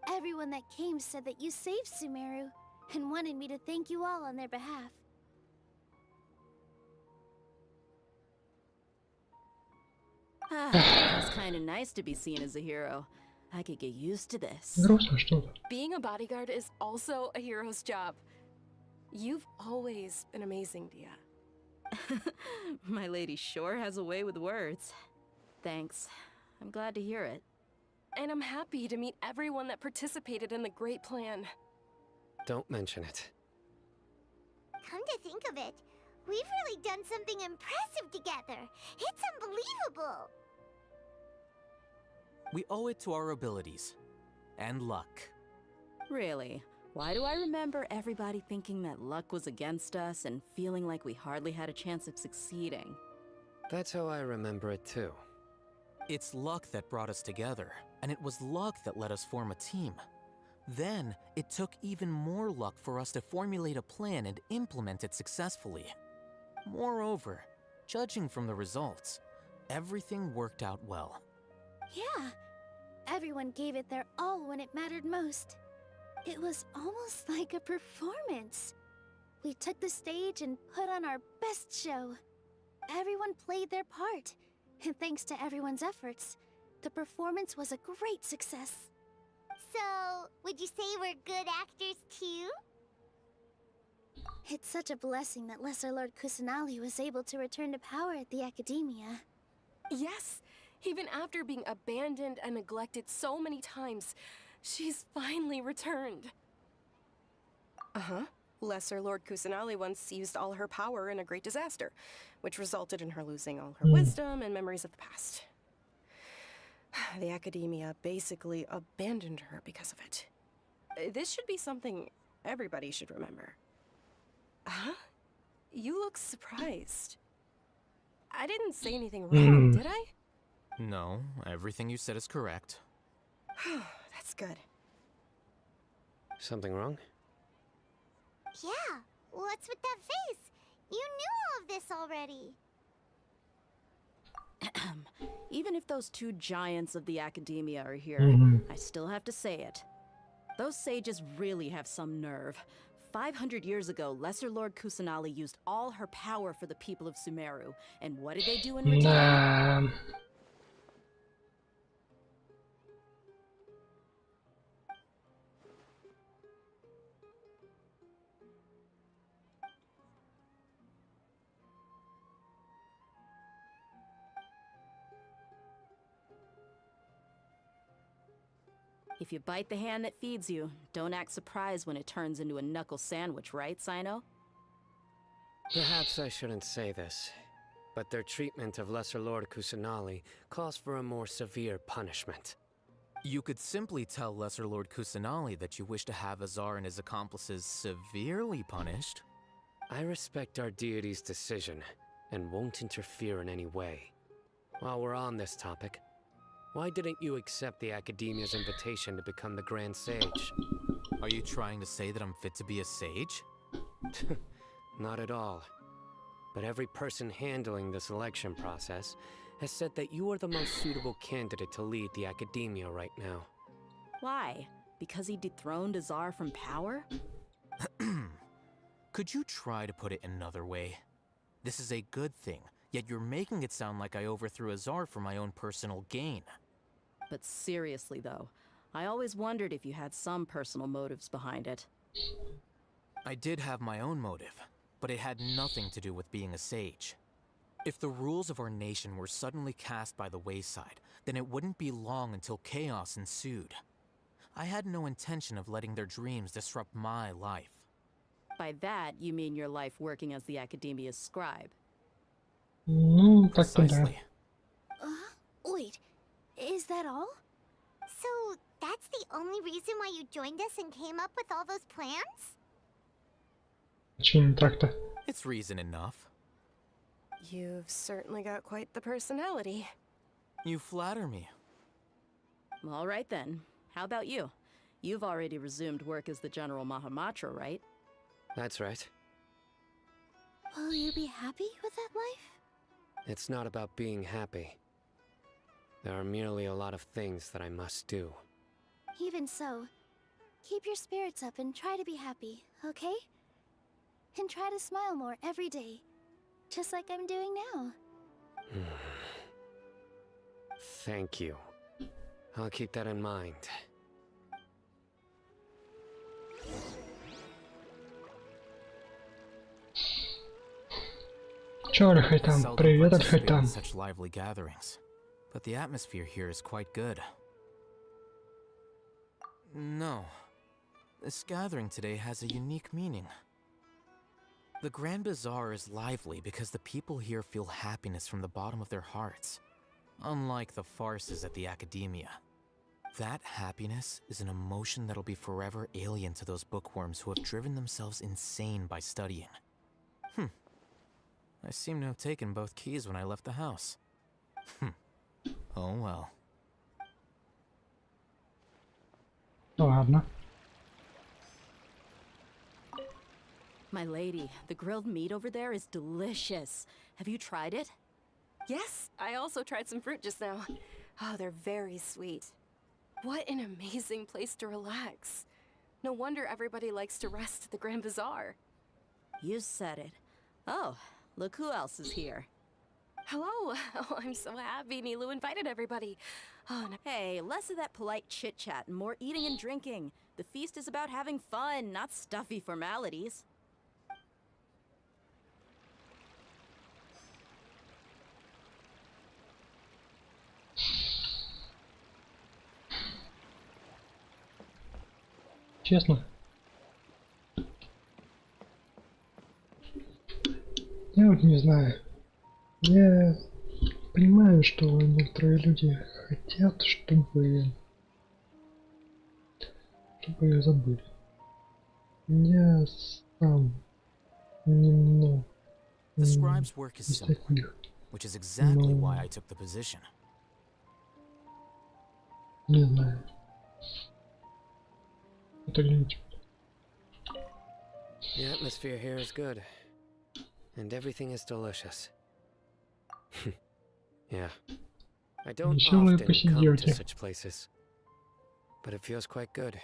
Everyone that came said that you saved Sumeru and wanted me to thank you all on their behalf. It's kind of nice to be seen as a hero. I could get used to this. Грустно что-то. Being a bodyguard is also a hero's job. You've always been amazing, Dia. My lady sure has a way with words. Thanks. I'm glad to hear it. And I'm happy to meet everyone that participated in the great plan. Don't mention it. Come to think of it, we've really done something impressive together. It's unbelievable. We owe it to our abilities. And luck. Really? Why do I remember everybody thinking that luck was against us and feeling like we hardly had a chance of succeeding? That's how I remember it too. It's luck that brought us together, and it was luck that let us form a team. Then, it took even more luck for us to formulate a plan and implement it successfully. Moreover, judging from the results, everything worked out well. Yeah, everyone gave it their all when it mattered most. It was almost like a performance. We took the stage and put on our best show. Everyone played their part, and thanks to everyone's efforts, the performance was a great success. So, would you say we're good actors too? It's such a blessing that Lesser Lord Kusanali was able to return to power at the Academia. Yes, even after being abandoned and neglected so many times, she's finally returned. Uh-huh. Lesser Lord Kusanali once used all her power in a great disaster, which resulted in her losing all her wisdom and memories of the past. The Academia basically abandoned her because of it. This should be something everybody should remember. Huh? You look surprised. I didn't say anything wrong, did I? No, everything you said is correct. That's good. Something wrong? Yeah, what's with that face? You knew all of this already. Even if those two giants of the Academia are here, I still have to say it. Those sages really have some nerve. 500 years ago, Lesser Lord Kusanali used all her power for the people of Sumeru. And what did they do in return? If you bite the hand that feeds you, don't act surprised when it turns into a knuckle sandwich, right, Sino? Perhaps I shouldn't say this, but their treatment of Lesser Lord Kusanali calls for a more severe punishment. You could simply tell Lesser Lord Kusanali that you wish to have Azar and his accomplices severely punished. I respect our deity's decision, and won't interfere in any way. While we're on this topic, why didn't you accept the Academia's invitation to become the Grand Sage? Are you trying to say that I'm fit to be a sage? Not at all. But every person handling the selection process has said that you are the most suitable candidate to lead the Academia right now. Why? Because he dethroned Azar from power? Could you try to put it another way? This is a good thing, yet you're making it sound like I overthrew Azar for my own personal gain. But seriously though, I always wondered if you had some personal motives behind it. I did have my own motive, but it had nothing to do with being a sage. If the rules of our nation were suddenly cast by the wayside, then it wouldn't be long until chaos ensued. I had no intention of letting their dreams disrupt my life. By that, you mean your life working as the Academia's scribe? Precisely. Wait, is that all? So, that's the only reason why you joined us and came up with all those plans? It's reason enough. You've certainly got quite the personality. You flatter me. All right then. How about you? You've already resumed work as the General Mahamatra, right? That's right. Will you be happy with that life? It's not about being happy. There are merely a lot of things that I must do. Even so, keep your spirits up and try to be happy, okay? And try to smile more every day, just like I'm doing now. Thank you. I'll keep that in mind. Чё, Аль-Хайтам? Привет, Аль-Хайтам. Such lively gatherings, but the atmosphere here is quite good. No, this gathering today has a unique meaning. The Grand Bazaar is lively because the people here feel happiness from the bottom of their hearts, unlike the farces at the academia. That happiness is an emotion that'll be forever alien to those bookworms who have driven themselves insane by studying. I seem to have taken both keys when I left the house. Oh well. Ладно. My lady, the grilled meat over there is delicious. Have you tried it? Yes, I also tried some fruit just now. Oh, they're very sweet. What an amazing place to relax. No wonder everybody likes to rest at the Grand Bazaar. You said it. Oh, look who else is here. Hello. Oh, I'm so happy Nilu invited everybody. Oh, no. Hey, less of that polite chit-chat and more eating and drinking. The feast is about having fun, not stuffy formalities. Честно. Я вот не знаю. Я понимаю, что некоторые люди хотят, чтобы забыли. Я сам немного The scribe's work is из simple, таких. which is exactly why I took the position. Не знаю. Это люди. The atmosphere here is good. And everything is delicious. Yeah. I don't Веселые often come посиделки. to such places. But it feels quite good.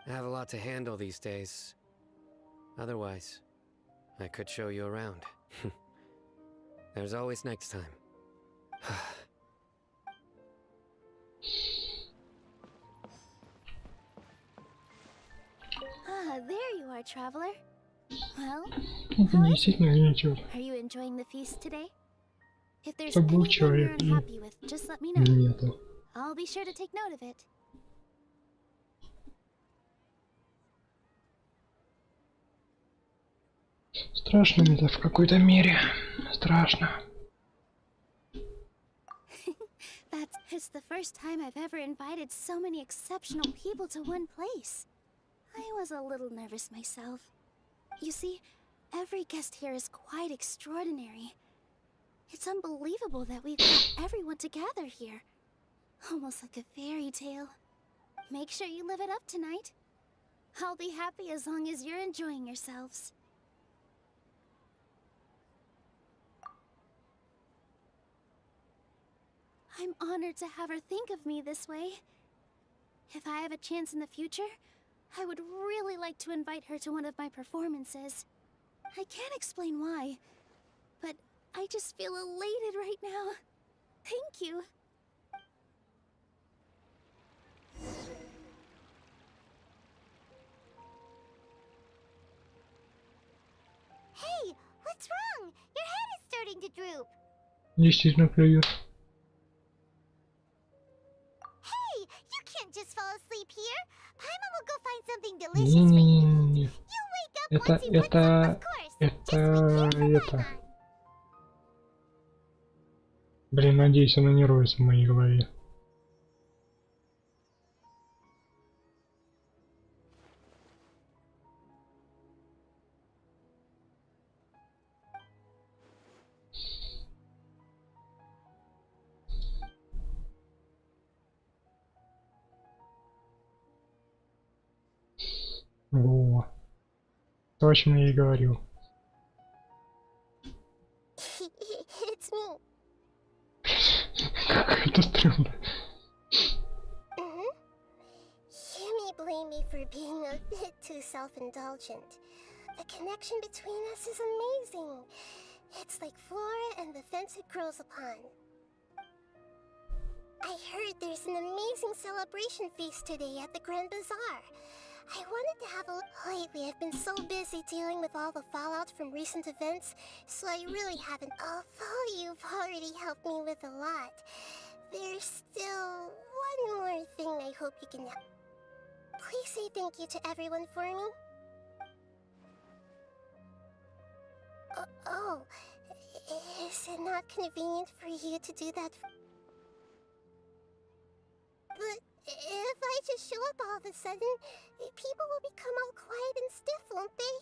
I have a lot to handle these days. Otherwise, I could show you around. There's always next time. Ah, there you are, traveler. Well, Это how не is it? действительно ничего. Are you enjoying the feast today? If there's Чтобы был anything you're человек. unhappy with, just let me know. Нету. I'll be sure to take note of it. Страшно это в какой-то мере. Страшно. It's the first time I've ever invited so many exceptional people to one place. I was a little nervous myself. You see, every guest here is quite extraordinary. It's unbelievable that we've got everyone together here. Almost like a fairy tale. Make sure you live it up tonight. I'll be happy as long as you're enjoying yourselves. I'm honored to have her think of me this way. If I have a chance in the future, I would really like to invite her to one of my performances. I can't explain why, but I just feel elated right now. Thank you. Hey, what's wrong? Your head is starting to droop. Действительно клюет. Hey, you can't just fall asleep here. Paimon will go find something delicious for you. Не-не-не. You wake up once he Это, wakes up, of course. Just be careful, это. Блин, надеюсь, она не роется в моей голове. Во. То, о чем я и говорил. It's me. Какая-то стрёмная. You may blame me for being a bit too self-indulgent. The connection between us is amazing. It's like flora and the fence it grows upon. I heard there's an amazing celebration feast today at the Grand Bazaar. I wanted to have a look. Lately, I've been so busy dealing with all the fallout from recent events, so I really haven't. Although you've already helped me with a lot, there's still one more thing I hope you can help. Please say thank you to everyone for me. Is it not convenient for you to do that? But if I just show up all of a sudden, people will become all quiet and stiff, won't they?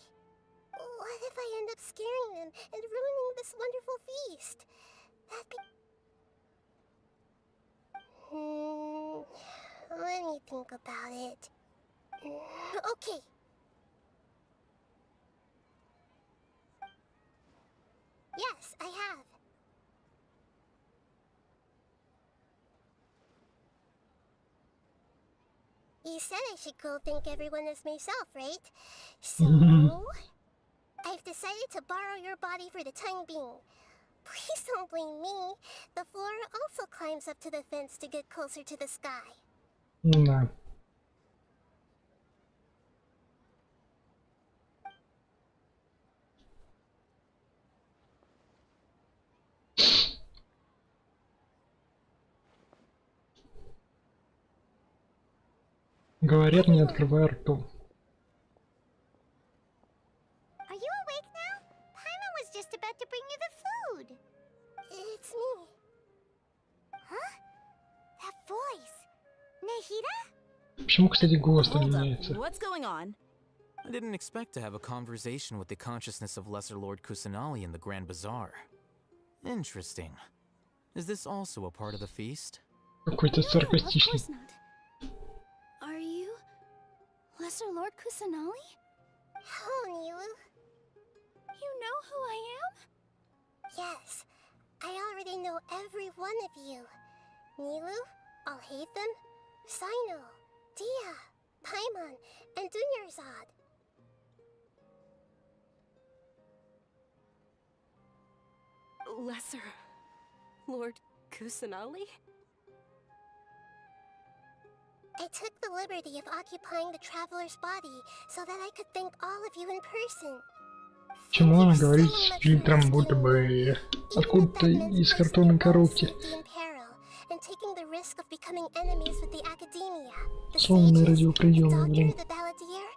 What if I end up scaring them and ruining this wonderful feast? That'd be... let me think about it. Okay. Yes, I have. You said I should go thank everyone as myself, right? So, I've decided to borrow your body for the time being. Please don't blame me. The flora also climbs up to the fence to get closer to the sky. Да. Говорят, не открывая рту. Are you awake now? Paimon was just about to bring you the food. It's me. Huh? That voice. Nahida? Почему, кстати, голос-то Hold up. меняется? What's going on? I didn't expect to have a conversation with the consciousness of Lesser Lord Kusanali in the Grand Bazaar. Interesting. Is this also a part of the feast? Какой-то No, of саркастичный. course not. Are you Lesser Lord Kusanali? Hello, Nilu. You know who I am? Yes, I already know every one of you. Nilu, Alhaitham, Sino, Dia, Paimon, and Dunyarzad. Lesser Lord Kusanali? I took the liberty of occupying the traveler's body so that I could thank all of you in person. Почему она говорит с фильтром, будто бы откуда-то из картонной коробки? And taking the risk of becoming enemies with the academia, the Сломанные sages, the радиоприемы, doctor, блин. the balladeer,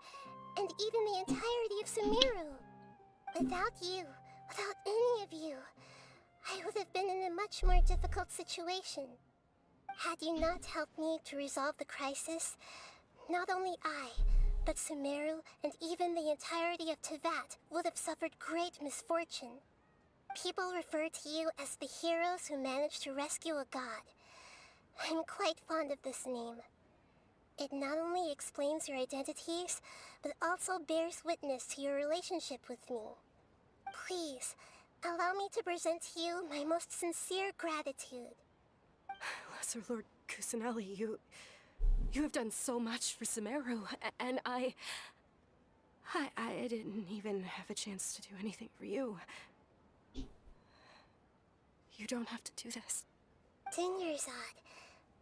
and even the entirety of Sumeru. Without you, without any of you, I would have been in a much more difficult situation. Had you not helped me to resolve the crisis, not only I, but Sumeru and even the entirety of Tevat would have suffered great misfortune. People refer to you as the heroes who managed to rescue a god. I'm quite fond of this name. It not only explains your identities, but also bears witness to your relationship with me. Please, allow me to present to you my most sincere gratitude. Lesser Lord Kusanali, you have done so much for Sumeru, and I didn't even have a chance to do anything for you. You don't have to do this. Dunyarzad,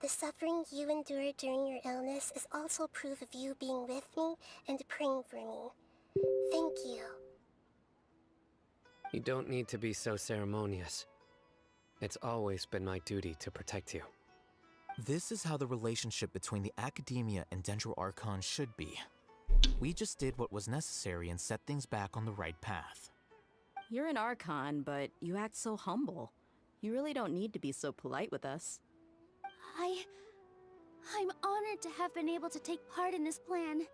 the suffering you endured during your illness is also proof of you being with me and praying for me. Thank you. You don't need to be so ceremonious. It's always been my duty to protect you. This is how the relationship between the Academia and Dendro Archon should be. We just did what was necessary and set things back on the right path. You're an Archon, but you act so humble. You really don't need to be so polite with us. I'm honored to have been able to take part in this plan.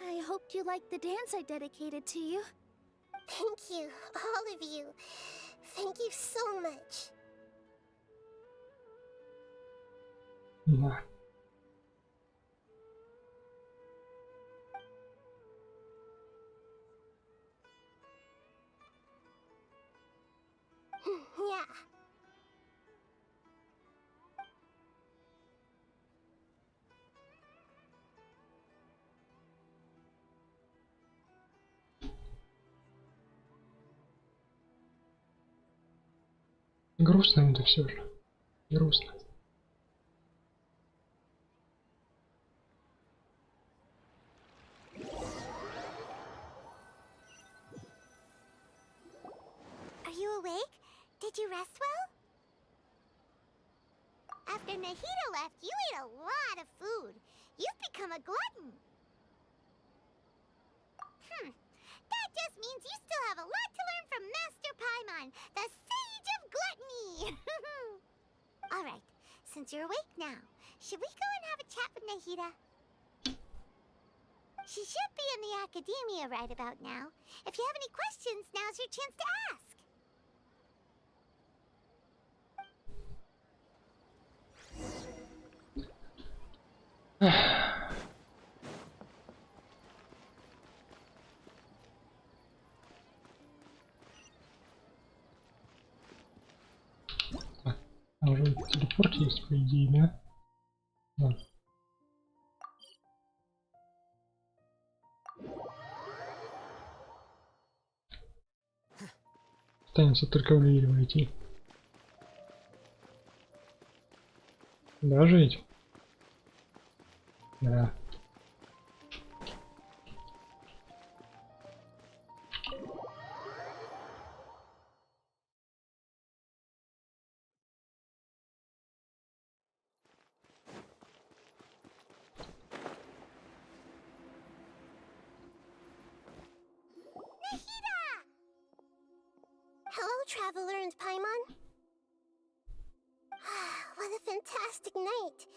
I hoped you liked the dance I dedicated to you. Thank you, all of you. Thank you so much. Да. Yeah. Грустно это все же. Грустно. Are you awake? Did you rest well? After Nahida left, you ate a lot of food. You've become a glutton. That just means you still have a lot to learn from Master Paimon, the Sage of Gluttony! Alright, since you're awake now, should we go and have a chat with Nahida? She should be in the academia right about now. If you have any questions, now's your chance to ask. А уже телепорт есть, по идее, да? Да. Останется только в дверь войти. Да, жить? Да. Hello, Traveler and Paimon. What a fantastic night.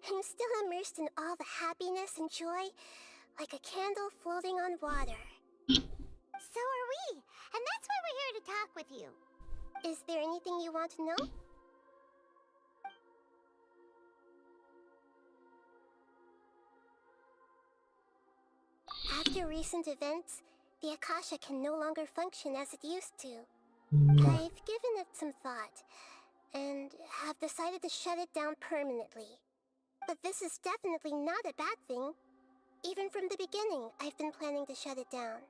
I'm still immersed in all the happiness and joy, like a candle floating on water. So are we, and that's why we're here to talk with you. Is there anything you want to know? After recent events, the Akasha can no longer function as it used to. I've given it some thought, and have decided to shut it down permanently. But this is definitely not a bad thing. Even from the beginning, I've been planning to shut it down.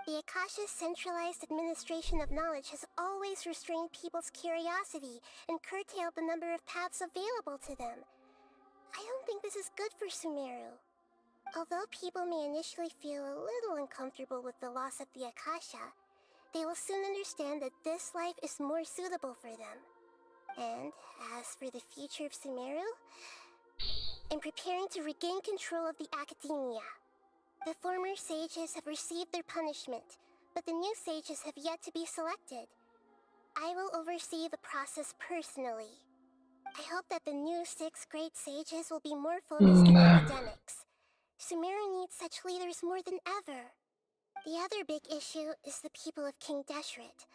The Akasha's centralized administration of knowledge has always restrained people's curiosity and curtailed the number of paths available to them. I don't think this is good for Sumeru. Although people may initially feel a little uncomfortable with the loss of the Akasha, they will soon understand that this life is more suitable for them. And as for the future of Sumeru, I'm preparing to regain control of the academia. The former sages have received their punishment, but the new sages have yet to be selected. I will oversee the process personally. I hope that the new 6 great sages will be more focused on academics. Sumeru needs such leaders more than ever. The other big issue is the people of King Deshret.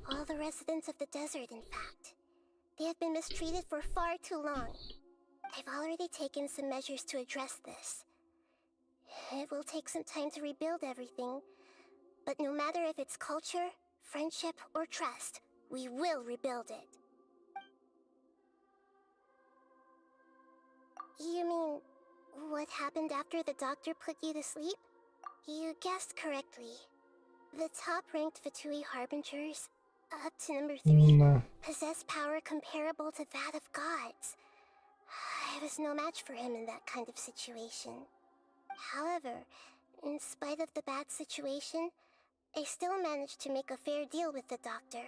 All the residents of the desert, in fact. They have been mistreated for far too long. I've already taken some measures to address this. It will take some time to rebuild everything, but no matter if it's culture, friendship, or trust, we will rebuild it. You mean, what happened after the doctor put you to sleep? You guessed correctly. The top-ranked Fatui Harbingers, up to number 3, possess power comparable to that of gods. I was no match for him in that kind of situation. However, in spite of the bad situation, I still managed to make a fair deal with the doctor.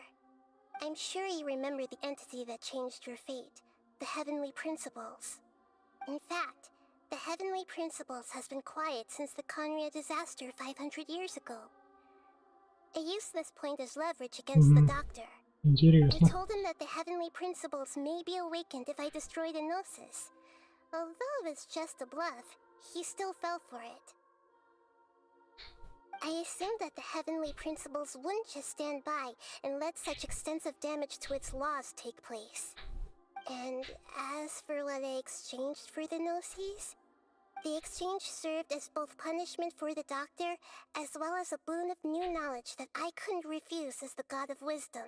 I'm sure you remember the entity that changed your fate, the Heavenly Principles. In fact, the Heavenly Principles has been quiet since the Conria disaster 500 years ago. I used this point as leverage against the doctor. I told him that the Heavenly Principles may be awakened if I destroy the Gnosis. Although it's just a bluff, he still fell for it. I assumed that the Heavenly Principles wouldn't just stand by and let such extensive damage to its laws take place. And as for what I exchanged for the Gnosis, the exchange served as both punishment for the doctor, as well as a boon of new knowledge that I couldn't refuse as the God of Wisdom.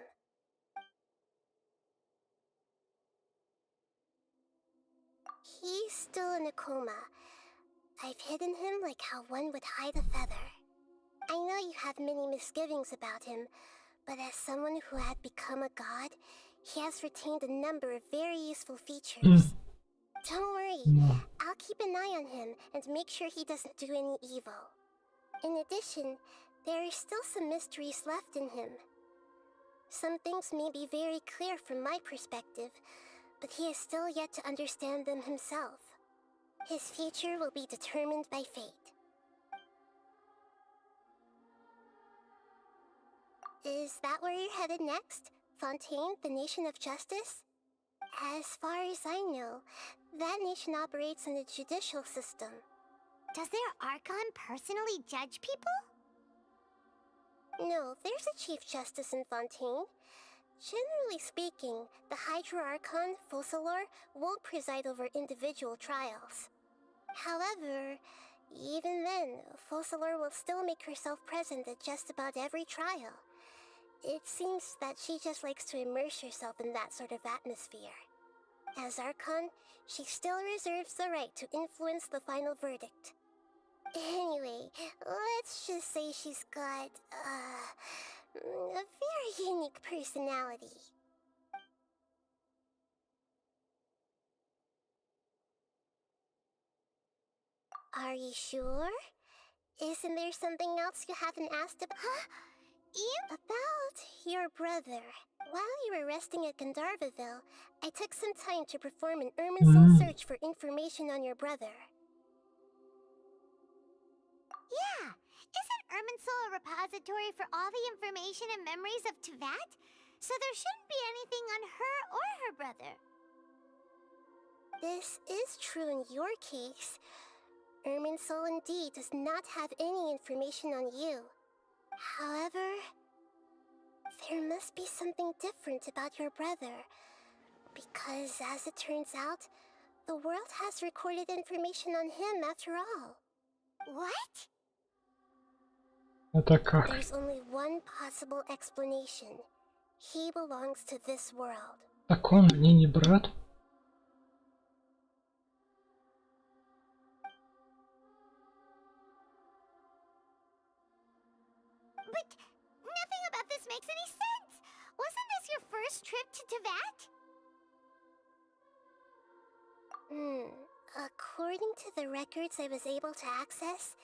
He's still in a coma. I've hidden him like how one would hide a feather. I know you have many misgivings about him, but as someone who had become a god, he has retained a number of very useful features. Don't worry, I'll keep an eye on him and make sure he doesn't do any evil. In addition, there are still some mysteries left in him. Some things may be very clear from my perspective, but he is still yet to understand them himself. His future will be determined by fate. Is that where you're headed next? Fontaine, the nation of justice? As far as I know, that nation operates in a judicial system. Does their Archon personally judge people? No, there's a Chief Justice in Fontaine. Generally speaking, the Hydra Archon, Focalor, won't preside over individual trials. However, even then, Focalor will still make herself present at just about every trial. It seems that she just likes to immerse herself in that sort of atmosphere. As Archon, she still reserves the right to influence the final verdict. Anyway, let's just say she's got, a very unique personality. Are you sure? Isn't there something else you haven't asked about? Huh? About your brother. While you were resting at Gandharvaville, I took some time to perform an Irminsul search for information on your brother. Yeah! Isn't Irminsul a repository for all the information and memories of Teyvat? So there shouldn't be anything on her or her brother. This is true in your case. Irminsul indeed does not have any information on you. However, there must be something different about your brother. Because as it turns out, the world has recorded information on him after all. What? Это как? There's only one possible explanation. He belongs to this world. Так он мне не брат? But nothing about this makes any sense! Wasn't this your first trip to Teyvat? According to the records I was able to access,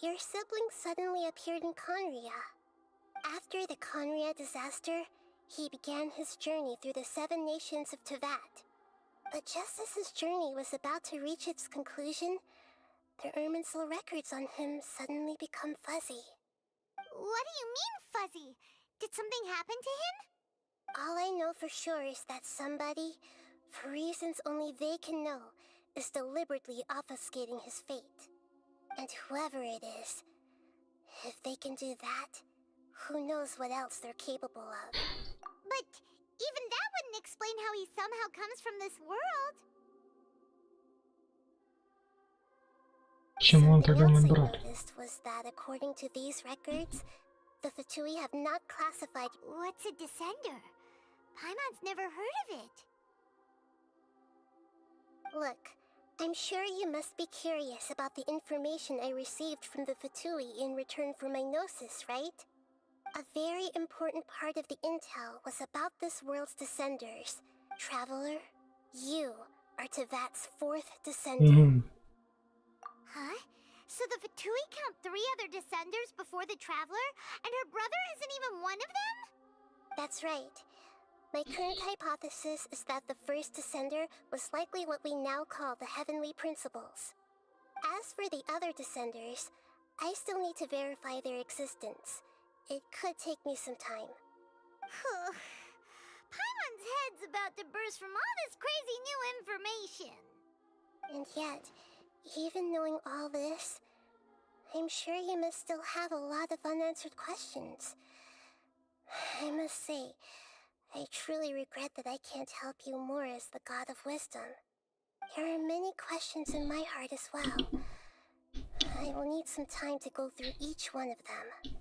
your sibling suddenly appeared in Conria. After the Conria disaster, he began his journey through the 7 nations of Teyvat. But just as his journey was about to reach its conclusion, the Irminsul records on him suddenly become fuzzy. What do you mean, fuzzy? Did something happen to him? All I know for sure is that somebody, for reasons only they can know, is deliberately obfuscating his fate. And whoever it is, if they can do that, who knows what else they're capable of. But even that wouldn't explain how he somehow comes from this world. Почему он тогда мой Something else брат? I noticed was that according to these records, the Fatui have not classified... What's a descender? Paimon's never heard of it. Look, I'm sure you must be curious about the information I received from the Fatui in return for my gnosis, right? A very important part of the intel was about this world's descenders. Traveler, you are Teyvat's 4th descender. Huh? So the Fatui count 3 other descenders before the Traveler, and her brother isn't even one of them? That's right. My current hypothesis is that the first descender was likely what we now call the Heavenly Principles. As for the other descenders, I still need to verify their existence. It could take me some time. Paimon's head's about to burst from all this crazy new information. And yet, even knowing all this, I'm sure you must still have a lot of unanswered questions. I must say, I truly regret that I can't help you more as the God of Wisdom. There are many questions in my heart as well. I will need some time to go through each one of them.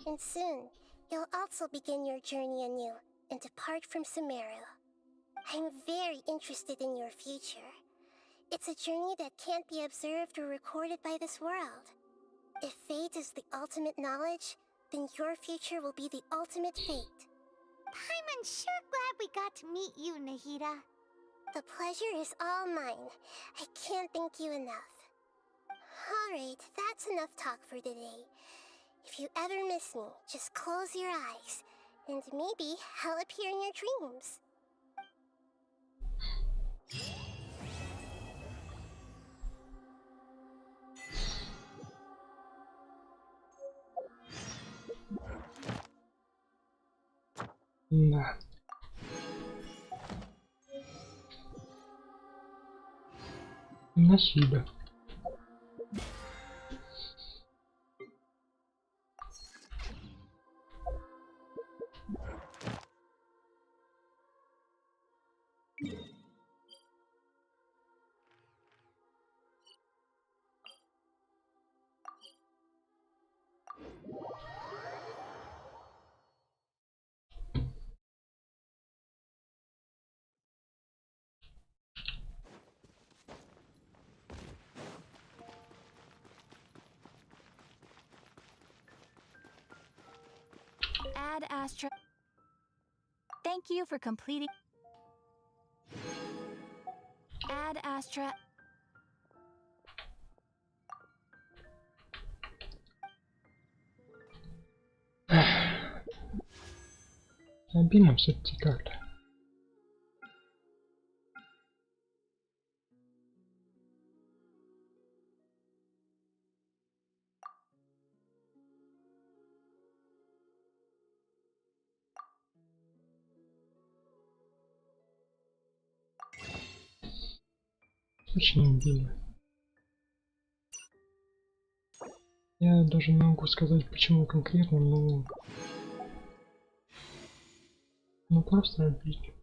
And soon, you'll also begin your journey anew and depart from Sumeru. I'm very interested in your future. It's a journey that can't be observed or recorded by this world. If fate is the ultimate knowledge, then your future will be the ultimate fate. I'm sure glad we got to meet you, Nahida. The pleasure is all mine. I can't thank you enough. Alright, that's enough talk for today. If you ever miss me, just close your eyes, and maybe I'll appear in your dreams. Да. Спасибо. aDDzl. Thank you for completing aDDzl. Обидно все-таки как-то. Очень обидно. Я даже не могу сказать, почему конкретно, но... Ну просто обидно.